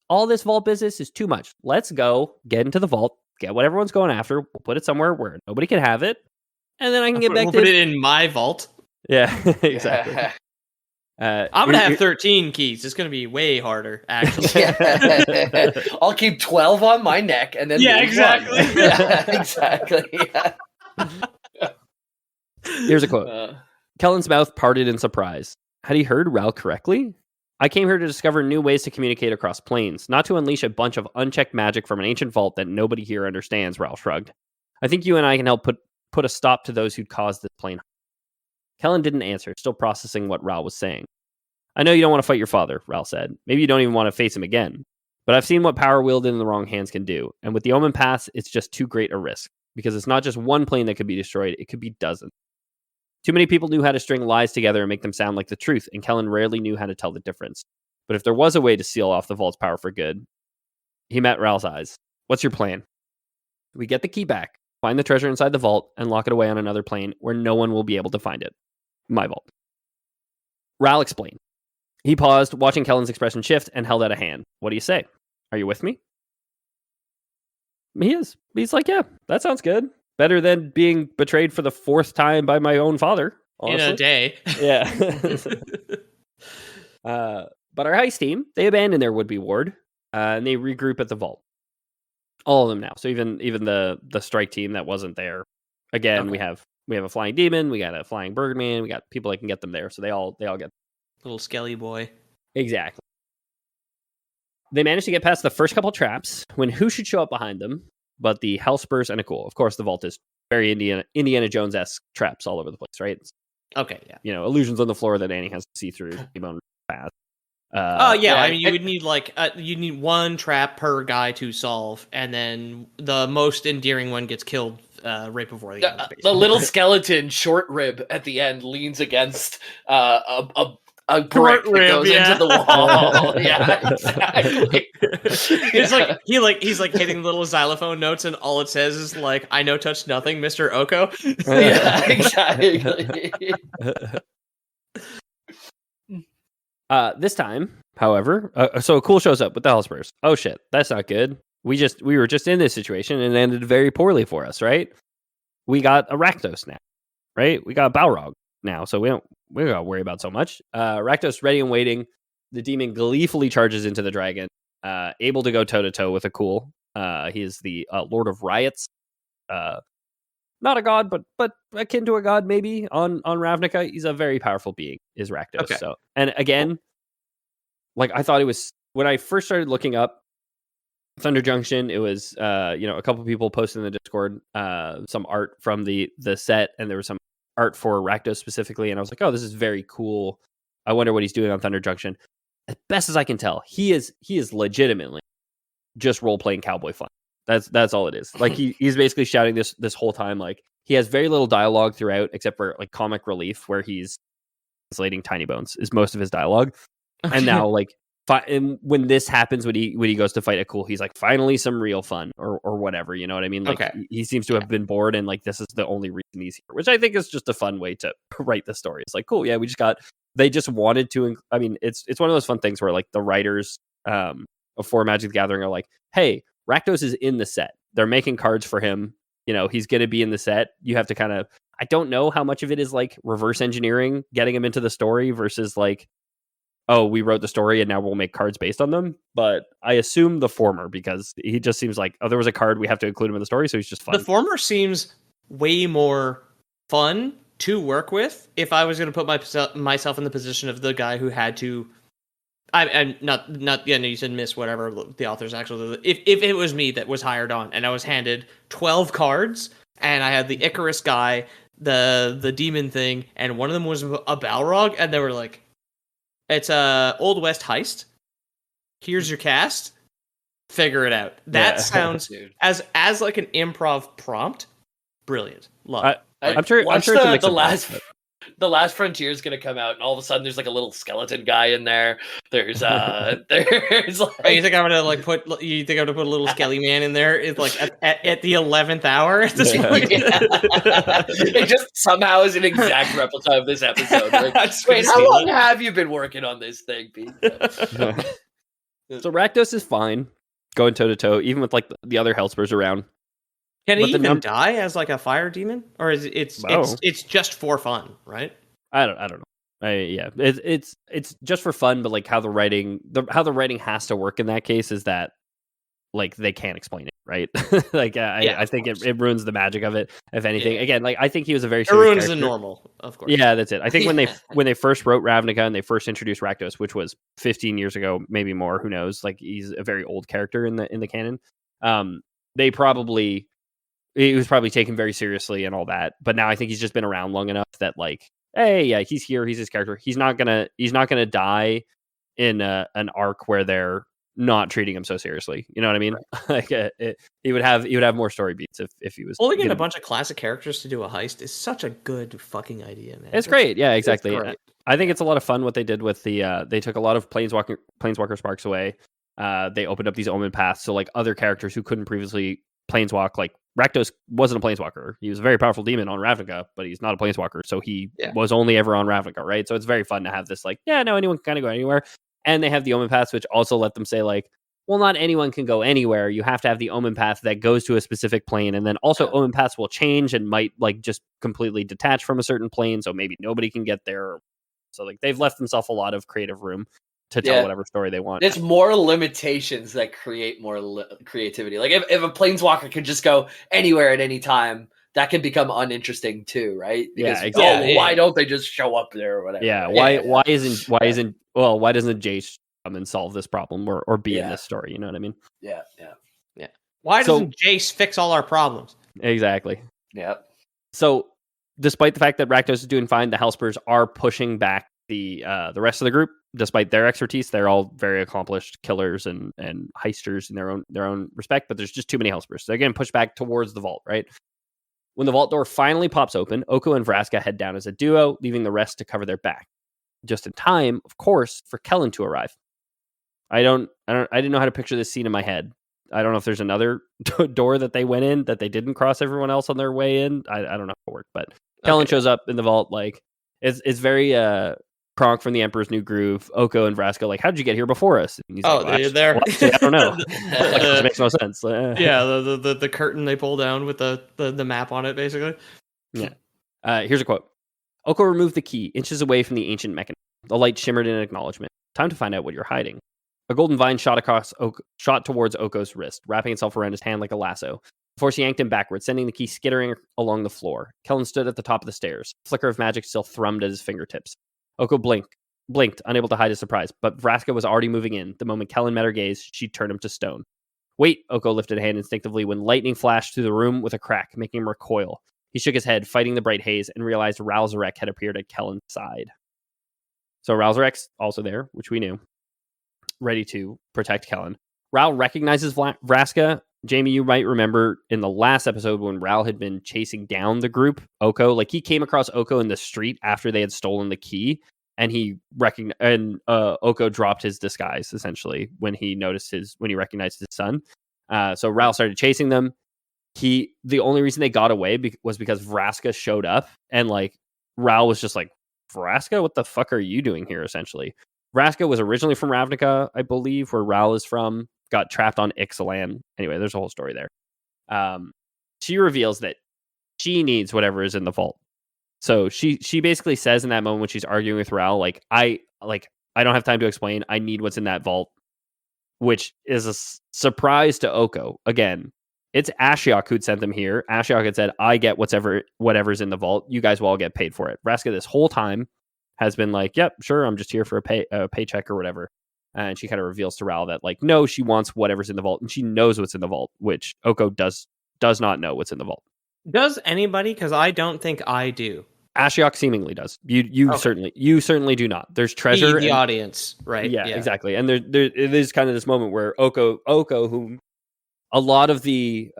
all this vault business is too much, let's go, get into the vault, get what everyone's going after, we'll put it somewhere where nobody can have it, and then I can get back to put it in my vault. Yeah, exactly. I'm going to have 13 keys. It's going to be way harder, actually. Yeah. I'll keep 12 on my neck and then... Yeah, exactly. Yeah, exactly. Yeah. Here's a quote. Kellen's mouth parted in surprise. Had he heard Raoul correctly? I came here to discover new ways to communicate across planes, not to unleash a bunch of unchecked magic from an ancient vault that nobody here understands, Raoul shrugged. I think you and I can help put a stop to those who'd caused this plane. Kellen didn't answer, still processing what Raoul was saying. I know you don't want to fight your father, Raoul said. Maybe you don't even want to face him again. But I've seen what power wielded in the wrong hands can do. And with the Omen Pass, it's just too great a risk. Because it's not just one plane that could be destroyed, it could be dozens. Too many people knew how to string lies together and make them sound like the truth, and Kellen rarely knew how to tell the difference. But if there was a way to seal off the vault's power for good, he met Raoul's eyes. What's your plan? We get the key back, find the treasure inside the vault, and lock it away on another plane where no one will be able to find it. My vault. Raoul explained. He paused, watching Kellen's expression shift, and held out a hand. What do you say? Are you with me? He is. He's like, yeah, that sounds good. Better than being betrayed for the 4th time by my own father. Honestly. In a day. Yeah. But our heist team, they abandon their would-be ward, and they regroup at the vault. All of them now. So even the strike team that wasn't there. Again, okay. we have a flying demon, we got a flying birdman, we got people that can get them there. So they all get little skelly boy. Exactly. They managed to get past the first couple traps when who should show up behind them but the Hellspurs and Akul. Of course, the vault is very Indiana Jones-esque traps all over the place, right? Okay, yeah. You know, illusions on the floor that Annie has to see through. Fast. I mean, you would need you need one trap per guy to solve, and then the most endearing one gets killed right before the end. The little skeleton short rib at the end leans against a brick that goes into the wall. Yeah, exactly. He's like hitting little xylophone notes, and all it says is like, "I know touch nothing, Mr. Oko." Yeah, exactly. This time, however, so Akul shows up with the Hellspurs. Oh shit, that's not good. We were just in this situation and it ended very poorly for us, right? We got a Rakdos now, right? We got Balrog. now, so we don't gotta worry about so much. Rakdos ready and waiting. The demon gleefully charges into the dragon, able to go toe to toe with a cool. He is the Lord of Riots. Not a god, but akin to a god maybe on Ravnica. He's a very powerful being, is Rakdos. Okay. So, and again, like I thought it was when I first started looking up Thunder Junction, it was a couple people posted in the Discord some art from the set, and there was some art for Rakdos specifically, and I was like, oh, this is very cool. I wonder what he's doing on Thunder Junction. As best as I can tell, he is legitimately just role playing cowboy fun. That's all it is. Like he's basically shouting this whole time. Like he has very little dialogue throughout, except for like comic relief, where he's translating Tiny Bones is most of his dialogue. Okay. And now like and when this happens, when he goes to fight a cool, he's like, finally some real fun or whatever. You know what I mean? Like he seems to have been bored, and like this is the only reason he's here, which I think is just a fun way to write the story. It's like, cool, yeah, they just wanted to. I mean, it's one of those fun things where like the writers for Magic the Gathering are like, hey, Rakdos is in the set. They're making cards for him. You know, he's going to be in the set. You have to kind of, I don't know how much of it is like reverse engineering, getting him into the story versus like, oh, we wrote the story and now we'll make cards based on them. But I assume the former, because he just seems like, oh, there was a card, we have to include him in the story. So he's just fun. The former seems way more fun to work with. If I was going to put myself in the position of the guy who had to, I'm not you said miss whatever the author's actually. If it was me that was hired on and I was handed 12 cards and I had the Icarus guy, the demon thing, and one of them was a Balrog, and they were like, it's a Old West heist. Here's your cast. Figure it out. That sounds as like an improv prompt. Brilliant. Love it. I'm sure the last Frontier is going to come out, and all of a sudden there's like a little skeleton guy in there. There's like, oh, you think I'm gonna like put a little skelly man in there? It's like at the 11th hour. It just somehow is an exact replica of this episode. Like, wait, how long have you been working on this thing, Pete? So Rakdos is fine going toe to toe, even with like the other Hellspurs around. Can he even die as like a fire demon, or is it's just for fun, right? I don't know. It's just for fun, but like how the writing has to work in that case is that like they can't explain it, right? Like I think it ruins the magic of it. If anything, again, like I think he was a very serious ruins character. the normal, of course. Yeah, that's it. I think when they first wrote Ravnica and they first introduced Rakdos, which was 15 years ago, maybe more, who knows? Like he's a very old character in the canon. He was probably taken very seriously and all that, but now I think he's just been around long enough that like, hey, yeah, he's here, he's his character. He's not gonna die in an arc where they're not treating him so seriously. You know what I mean? Right. Like he would have more story beats if he was pulling in a bunch of classic characters to do a heist is such a good fucking idea, man. It's great. Yeah, exactly. I think it's a lot of fun what they did with the they took a lot of planeswalker sparks away. They opened up these omen paths, so like other characters who couldn't previously planeswalk, like Rakdos wasn't a planeswalker. He was a very powerful demon on Ravnica, but he's not a planeswalker, so he was only ever on Ravnica, right? So it's very fun to have this like, anyone can kind of go anywhere. And they have the omen paths, which also let them say like, well, not anyone can go anywhere. You have to have the omen path that goes to a specific plane, and then also omen paths will change and might like just completely detach from a certain plane, so maybe nobody can get there. So like they've left themselves a lot of creative room to tell whatever story they want. It's more limitations that create more creativity. Like if a planeswalker could just go anywhere at any time, that can become uninteresting too, right? Because, exactly. Why don't they just show up there or whatever? Yeah. Why doesn't Jace come and solve this problem or be in this story? You know what I mean? Yeah. Why doesn't Jace fix all our problems? Exactly. Yeah. So despite the fact that Rakdos is doing fine, the Hellspurs are pushing back the rest of the group. Despite their expertise, they're all very accomplished killers and heisters in their own respect, but there's just too many Hellspurs. So they're getting pushed back towards the vault, right? When the vault door finally pops open, Oko and Vraska head down as a duo, leaving the rest to cover their back. Just in time, of course, for Kellen to arrive. I didn't know how to picture this scene in my head. I don't know if there's another door that they went in that they didn't cross everyone else on their way in. I don't know how it worked, but Kellen shows up in the vault like it's very Kronk from the Emperor's New Groove. Oko and Vraska like, how did you get here before us? And he's they're there. I don't know. It makes no sense. Yeah, the curtain they pull down with the map on it, basically. Yeah. Here's a quote. Oko removed the key, inches away from the ancient mechanism. The light shimmered in acknowledgement. Time to find out what you're hiding. A golden vine shot towards Oko's wrist, wrapping itself around his hand like a lasso. The force yanked him backwards, sending the key skittering along the floor. Kellen stood at the top of the stairs. A flicker of magic still thrummed at his fingertips. Oko blinked, unable to hide his surprise, but Vraska was already moving in. The moment Kellen met her gaze, she turned him to stone. Wait, Oko lifted a hand instinctively when lightning flashed through the room with a crack, making him recoil. He shook his head, fighting the bright haze, and realized Ralzarek had appeared at Kellen's side. So Ralzarek's also there, which we knew, ready to protect Kellen. Ral recognizes Vraska. Jamie, you might remember in the last episode when Ral had been chasing down the group, Oko, like he came across Oko in the street after they had stolen the key, and Oko dropped his disguise essentially when he recognized his son. So Ral started chasing them. The only reason they got away was because Vraska showed up, and like Ral was just like, Vraska, what the fuck are you doing here? Essentially, Vraska was originally from Ravnica, I believe, where Ral is from. Got trapped on Ixalan. Anyway, there's a whole story there. She reveals that she needs whatever is in the vault. So she basically says in that moment when she's arguing with Ral, like I don't have time to explain. I need what's in that vault, which is a surprise to Oko. Again, it's Ashiok who'd sent them here. Ashiok had said, I get whatever's in the vault. You guys will all get paid for it. Vraska this whole time has been like, yep, sure, I'm just here for a paycheck or whatever. And she kind of reveals to Ral that, like, no, she wants whatever's in the vault, and she knows what's in the vault, which Oko does not know what's in the vault. Does anybody? Because I don't think I do. Ashiok seemingly does. You certainly do not. There's treasure. The audience, right? Yeah, exactly. And there it is kind of this moment where Oko, who a lot of the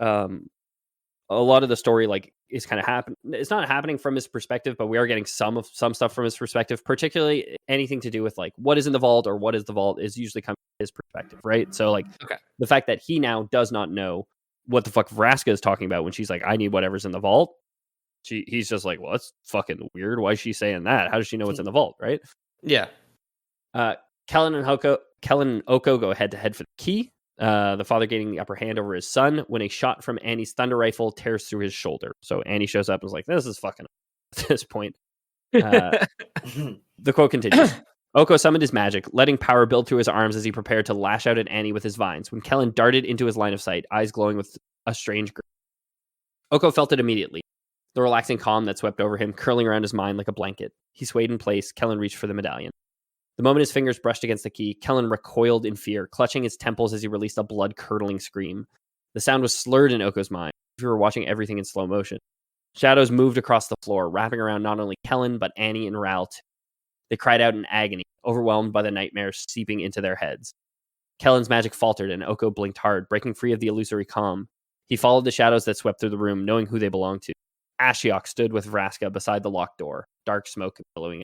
story like is kind of happening. It's not happening from his perspective, but we are getting some stuff from his perspective. Particularly anything to do with like what is in the vault or what is the vault is usually coming from his perspective, right? So like the fact that he now does not know what the fuck Vraska is talking about when she's like, I need whatever's in the vault. He's just like, well, that's fucking weird. Why is she saying that? How does she know what's in the vault, right? Yeah. Kellen and Oko go head to head for the key. The father gaining the upper hand over his son when a shot from Annie's thunder rifle tears through his shoulder. So Annie shows up and is like, this is fucking at this point. The quote continues. Oko summoned his magic, letting power build through his arms as he prepared to lash out at Annie with his vines. When Kellen darted into his line of sight, eyes glowing with a strange grin. Oko felt it immediately. The relaxing calm that swept over him, curling around his mind like a blanket. He swayed in place. Kellen reached for the medallion. The moment his fingers brushed against the key, Kellen recoiled in fear, clutching his temples as he released a blood-curdling scream. The sound was slurred in Oko's mind, if you were watching everything in slow motion. Shadows moved across the floor, wrapping around not only Kellen, but Annie and Ral too. They cried out in agony, overwhelmed by the nightmares seeping into their heads. Kellen's magic faltered, and Oko blinked hard, breaking free of the illusory calm. He followed the shadows that swept through the room, knowing who they belonged to. Ashiok stood with Vraska beside the locked door, dark smoke billowing.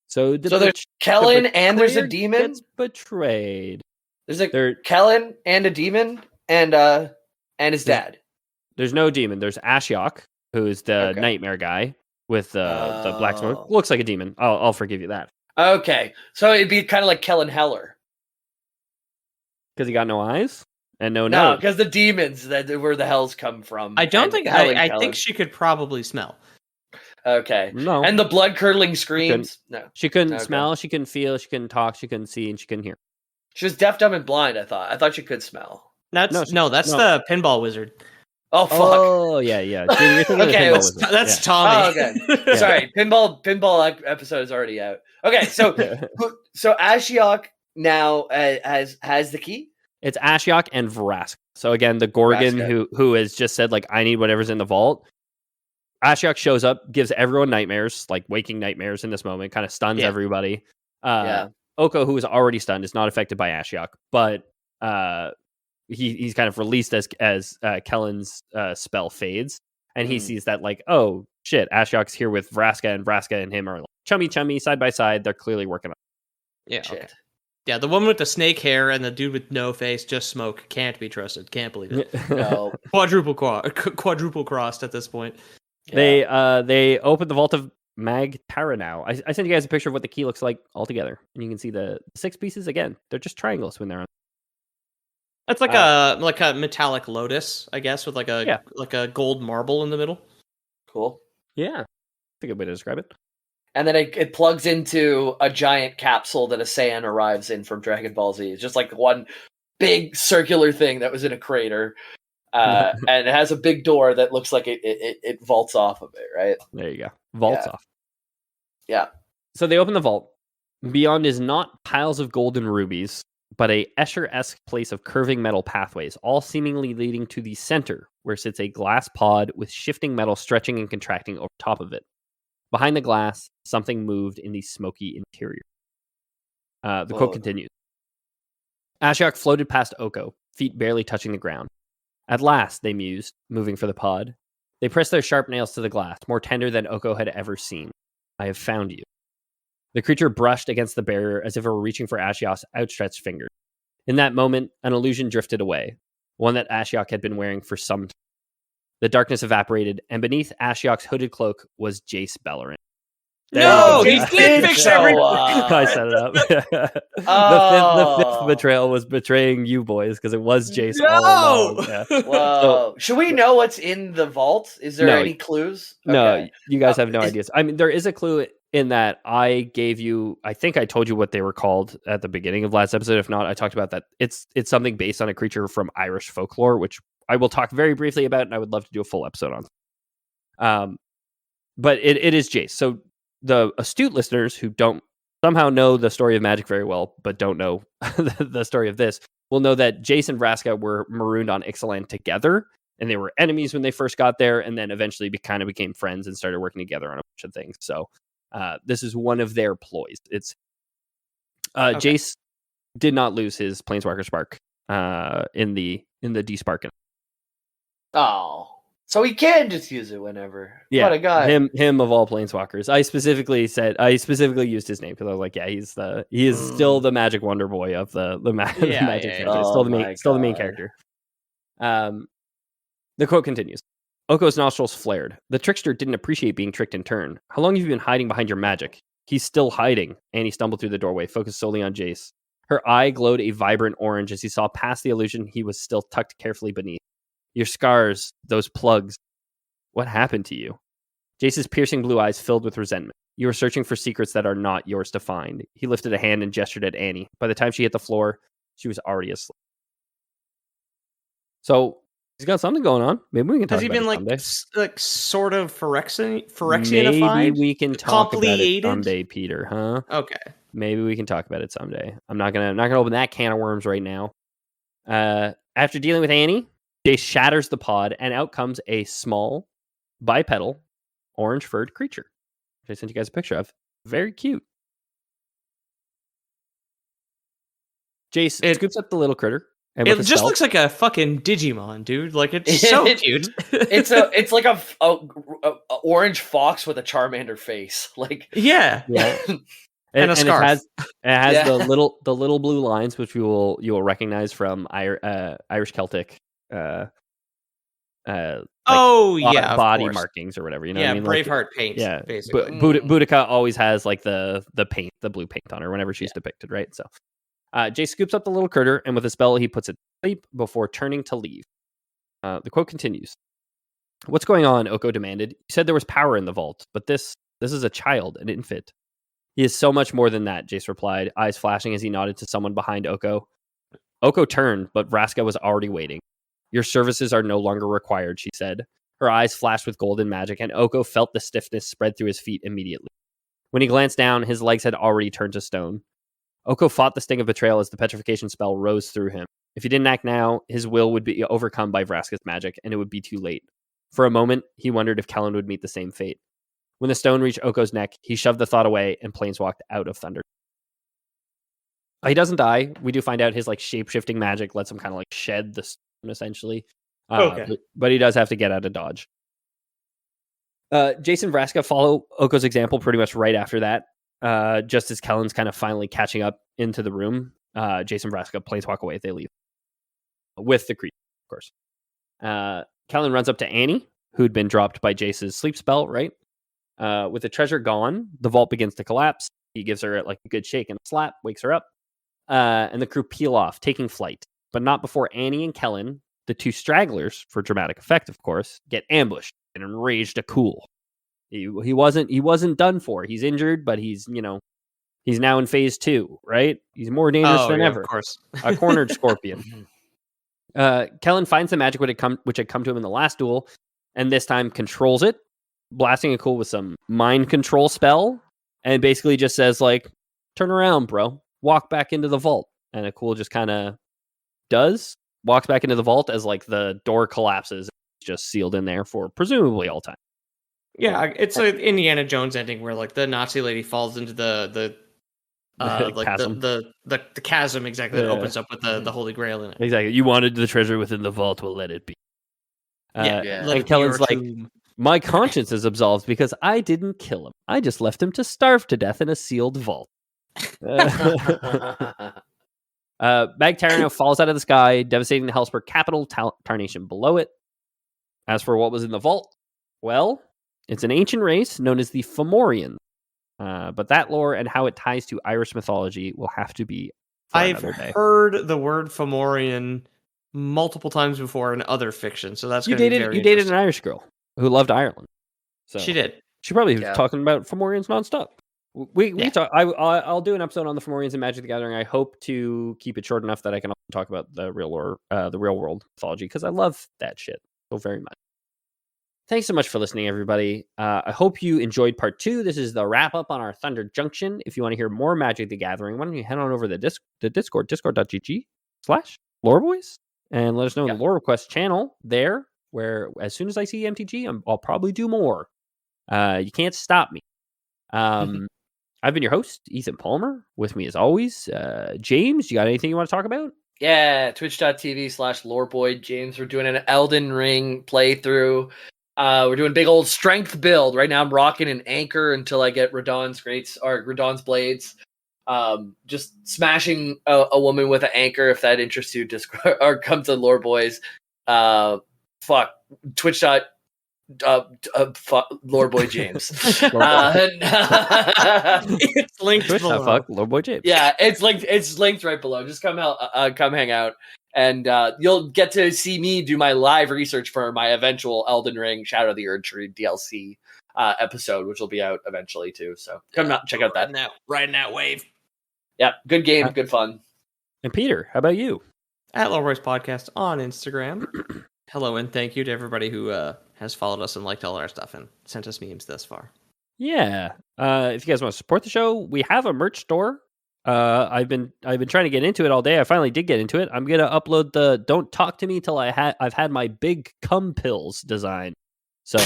So there's Kellen and there's a demon? Gets betrayed. There's Kellen and a demon and his dad. There's no demon. There's Ashiok, who's the nightmare guy with the black smoke. Looks like a demon. I'll forgive you that. Okay. So it'd be kind of like Kellen Heller. Because he got no eyes? And no, because the demons where the hells come from. I don't think I think she could probably smell. Okay. No. And the blood curdling screams. No. She couldn't smell, she couldn't feel, she couldn't talk, she couldn't see, and she couldn't hear. She was deaf, dumb, and blind, I thought. I thought she could smell. That's the pinball wizard. Oh fuck. Oh yeah. Dude, okay, that's Tommy. Oh, okay. Yeah. Sorry, pinball episode is already out. Okay, so Ashiok now has the key. It's Ashiok and Vraska. So again, the Gorgon who has just said like I need whatever's in the vault. Ashiok shows up, gives everyone nightmares, like waking nightmares in this moment, kind of stuns everybody. Oko, who is already stunned, is not affected by Ashiok, but he's kind of released as Kellen's spell fades, and he sees that like, oh shit, Ashiok's here with Vraska, and Vraska and him are like chummy side by side. They're clearly working on it. Yeah, shit. Okay. Yeah, the woman with the snake hair and the dude with no face, just smoke, can't be trusted. Can't believe it. No. Quadruple crossed at this point. Yeah. They opened the vault of Magtara now. I sent you guys a picture of what the key looks like altogether, and you can see the 6 pieces again. They're just triangles when they're on. That's like a metallic lotus, I guess, with like a gold marble in the middle. Cool. Yeah, a good way to describe it. And then it plugs into a giant capsule that a Saiyan arrives in from Dragon Ball Z. It's just like one big circular thing that was in a crater. And it has a big door that looks like it vaults off of it, right? There you go. Vaults off. Yeah. So they open the vault. Beyond is not piles of gold and rubies, but a Escher-esque place of curving metal pathways, all seemingly leading to the center, where sits a glass pod with shifting metal stretching and contracting over top of it. Behind the glass, something moved in the smoky interior. The quote continues. Ashiok floated past Oko, feet barely touching the ground. At last, they mused, moving for the pod. They pressed their sharp nails to the glass, more tender than Oko had ever seen. I have found you. The creature brushed against the barrier as if it were reaching for Ashiok's outstretched finger. In that moment, an illusion drifted away, one that Ashiok had been wearing for some time. The darkness evaporated, and beneath Ashiok's hooded cloak was Jace Bellerin. No, he Jace did did fix show everything. up. I set it up. The fifth betrayal was betraying you boys because it was Jace all along. Yeah. Whoa. Should we know what's in the vault? Is there any clues? No, you guys have no ideas. I mean, there is a clue in that I gave you, I think I told you what they were called at the beginning of last episode. If not, I talked about that. It's something based on a creature from Irish folklore, which I will talk very briefly about, and I would love to do a full episode on. But it is Jace. So the astute listeners who don't somehow know the story of Magic very well, but don't know the story of this, will know that Jace and Vraska were marooned on Ixalan together, and they were enemies when they first got there, and then eventually kind of became friends and started working together on a bunch of things. So this is one of their ploys. It's Jace did not lose his Planeswalker Spark in the desparking. Oh, so he can just use it whenever. Yeah, what a guy. Him of all Planeswalkers. I specifically used his name because I was like, yeah, he is still the Magic Wonder Boy of the Magic franchise. Oh, Still the main character. The quote continues. Oko's nostrils flared. The trickster didn't appreciate being tricked in turn. How long have you been hiding behind your magic? He's still hiding. Annie stumbled through the doorway, focused solely on Jace. Her eye glowed a vibrant orange as he saw past the illusion he was still tucked carefully beneath. Your scars, those plugs. What happened to you? Jace's piercing blue eyes filled with resentment. You were searching for secrets that are not yours to find. He lifted a hand and gestured at Annie. By the time she hit the floor, she was already asleep. So he's got something going on. Maybe we can talk about it someday. Has he been like sort of Phyrexianified? Maybe we can talk about it someday, Peter, huh? Okay. Maybe we can talk about it someday. I'm not gonna open that can of worms right now. After dealing with Annie, Jace shatters the pod, and out comes a small, bipedal, orange-furred creature, which I sent you guys a picture of. Very cute. Jace scoops up the little critter. And it just looks like a fucking Digimon, dude. Like, it's so cute. It's like a orange fox with a Charmander face. Like, yeah. And a scarf. It has the little blue lines, which you will recognize from Irish Celtic. Body markings or whatever, you know. Yeah, what I mean? Braveheart paint. Yeah, basically. Boudica always has like the paint, the blue paint on her whenever she's depicted, right? So, Jay scoops up the little critter, and with a spell, he puts it to sleep before turning to leave. The quote continues. "What's going on?" Oko demanded. "You said there was power in the vault, but this is a child, an infant." "He is so much more than that," Jace replied, eyes flashing as he nodded to someone behind Oko. Oko turned, but Vraska was already waiting. "Your services are no longer required," she said. Her eyes flashed with golden magic, and Oko felt the stiffness spread through his feet immediately. When he glanced down, his legs had already turned to stone. Oko fought the sting of betrayal as the petrification spell rose through him. If he didn't act now, his will would be overcome by Vraska's magic, and it would be too late. For a moment, he wondered if Kellen would meet the same fate. When the stone reached Oko's neck, he shoved the thought away and planeswalked out of Thunder. He doesn't die. We do find out his like shape-shifting magic lets him kind of like shed the stone, essentially. But he does have to get out of dodge. Jason and Vraska follow Oko's example pretty much right after that. Just as Kellen's kind of finally catching up into the room, Jason and Vraska planeswalk away. They leave with the creature, of course. Kellen runs up to Annie, who'd been dropped by Jace's sleep spell, right? With the treasure gone, the vault begins to collapse. He gives her like a good shake and a slap, wakes her up, and the crew peel off, taking flight. But not before Annie and Kellen, the two stragglers, for dramatic effect, of course, get ambushed and enraged a cool. He wasn't done for. He's injured, but he's now in phase 2, right? He's more dangerous than ever. Of course. A cornered scorpion. Kellen finds the magic which had come to him in the last duel, and this time controls it, blasting Akul with some mind control spell, and basically just says, like, turn around, bro. Walk back into the vault. And Akul just kind of walks back into the vault as, like, the door collapses. It's just sealed in there for presumably all time. Yeah, it's an Indiana Jones ending where, like, the Nazi lady falls into the chasm. the chasm, exactly, that opens up with the Holy Grail in it. Exactly. You wanted the treasure within the vault, well, let it be. And Kellen's like, my conscience is absolved because I didn't kill him. I just left him to starve to death in a sealed vault. Magtaro now falls out of the sky, devastating the Hellsburg capital, Tarnation below it. As for what was in the vault, well, it's an ancient race known as the Fomorians. But that lore and how it ties to Irish mythology will have to be for another day. Heard the word Fomorian multiple times before in other fiction, so that's you dated an Irish girl who loved Ireland. So she did. She probably was talking about Fomorians nonstop. We talk. I'll do an episode on the Fomorians and Magic the Gathering. I hope to keep it short enough that I can also talk about the real lore, the real world mythology, because I love that shit so very much. Thanks so much for listening, everybody. I hope you enjoyed part 2. This is the wrap up on our Thunder Junction. If you want to hear more Magic the Gathering, why don't you head on over to the Discord, discord.gg/loreboys, and let us know in the lore request channel there, where as soon as I see MTG, I'll probably do more. You can't stop me. I've been your host, Ethan Palmer. With me as always, James, you got anything you want to talk about? Yeah, twitch.tv/loreboy. James, we're doing an Elden Ring playthrough. We're doing big old strength build. Right now I'm rocking an anchor until I get Radon's blades. Just smashing a woman with an anchor, if that interests you, Discord or come to Lore Boys. Twitch. Lore Boy James. It's linked below. Lore Boy James. Yeah, it's linked right below. Just come hang out, and you'll get to see me do my live research for my eventual Elden Ring Shadow of the Erdtree DLC episode, which will be out eventually too. So come out and check out that. Riding that wave. Yeah, good game, good fun. And Peter, how about you? At Loreboys Podcast on Instagram. Hello and thank you to everybody who has followed us and liked all our stuff and sent us memes thus far. Yeah. If you guys want to support the show, we have a merch store. I've been trying to get into it all day. I finally did get into it. I'm gonna upload the "Don't Talk to Me Till I've had my big cum pills" design. So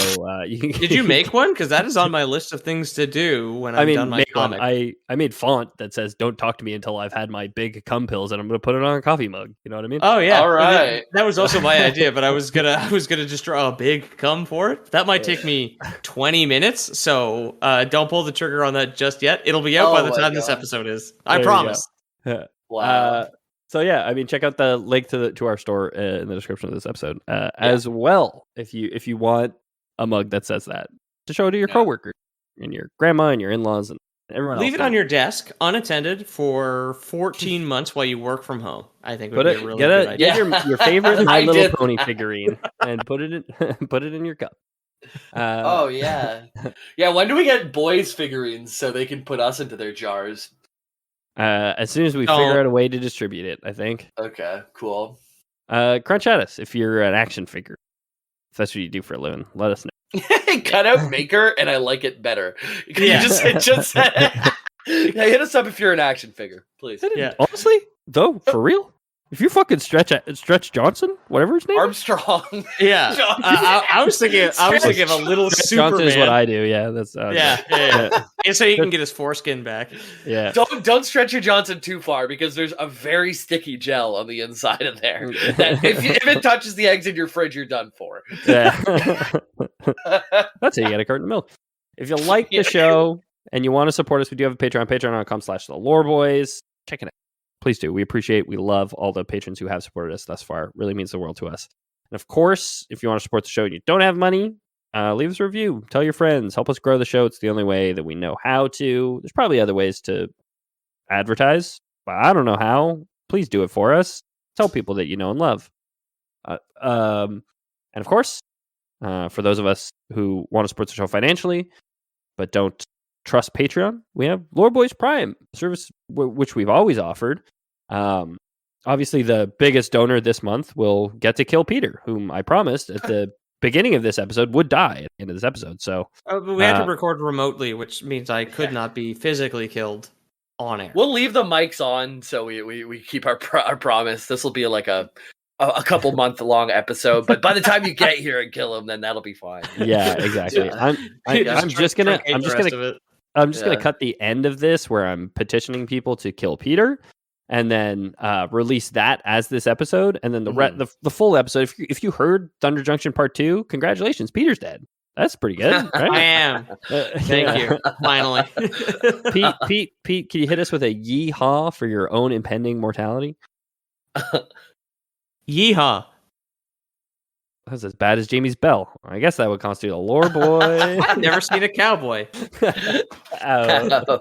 did you make one? Because that is on my list of things to do when I'm done my comic. I made font that says "Don't talk to me until I've had my big cum pills," and I'm gonna put it on a coffee mug. You know what I mean? Oh yeah, all right. That was also my idea, but I was gonna just draw a big cum for it. That might take me 20 minutes, so don't pull the trigger on that just yet. It'll be out by the time this episode is. I promise. Wow. So yeah, I mean, check out the link to our store in the description of this episode as well. If you want a mug that says that, to show to your coworkers and your grandma and your in-laws and everyone else. Leave it on your desk unattended for 14 months while you work from home. I think would be a really good idea. Get your favorite My Little Pony figurine and put it in your cup. Oh yeah. When do we get boys figurines so they can put us into their jars? As soon as we figure out a way to distribute it, I think. Okay, cool. Crunch at us if you're an action figure. If that's what you do for a living, let us know. Cut out maker, and I like it better. Yeah. Just hit us up if you're an action figure, please. Yeah. Honestly, though, for real, if you fucking Stretch Johnson, whatever his name, Armstrong. Yeah. I was thinking of a little Stretch Superman. Johnson is what I do. Yeah, that's yeah. So he can get his foreskin back. Yeah. Don't stretch your Johnson too far because there's a very sticky gel on the inside of there. That if it touches the eggs in your fridge, you're done for. Yeah. That's how you get a carton of milk. If you like the show and you want to support us, we do have a Patreon, patreon.com/theloreboys. Check it out. Please do. We love all the patrons who have supported us thus far. It really means the world to us. And of course, if you want to support the show and you don't have money, leave us a review. Tell your friends. Help us grow the show. It's the only way that we know how to. There's probably other ways to advertise, but I don't know how. Please do it for us. Tell people that you know and love. And of course, For those of us who want to support the show financially, but don't trust Patreon, we have Lore Boys Prime service, which we've always offered. Obviously, the biggest donor this month will get to kill Peter, whom I promised at the beginning of this episode would die at the end of this episode. So but we had to record remotely, which means I could not be physically killed on air. We'll leave the mics on so we keep our promise. This will be like a couple month long episode, but by the time you get here and kill him, then that'll be fine. Yeah, exactly. I'm just gonna cut the end of this where I'm petitioning people to kill Peter, and then release that as this episode, and then the full episode. If you heard Thunder Junction Part 2, congratulations, Peter's dead. That's pretty good, right? I am. Thank you. Finally, Pete, can you hit us with a yeehaw for your own impending mortality? Yeehaw. That's as bad as Jamie's bell. I guess that would constitute a lore boy. I've never seen a cowboy. Oh.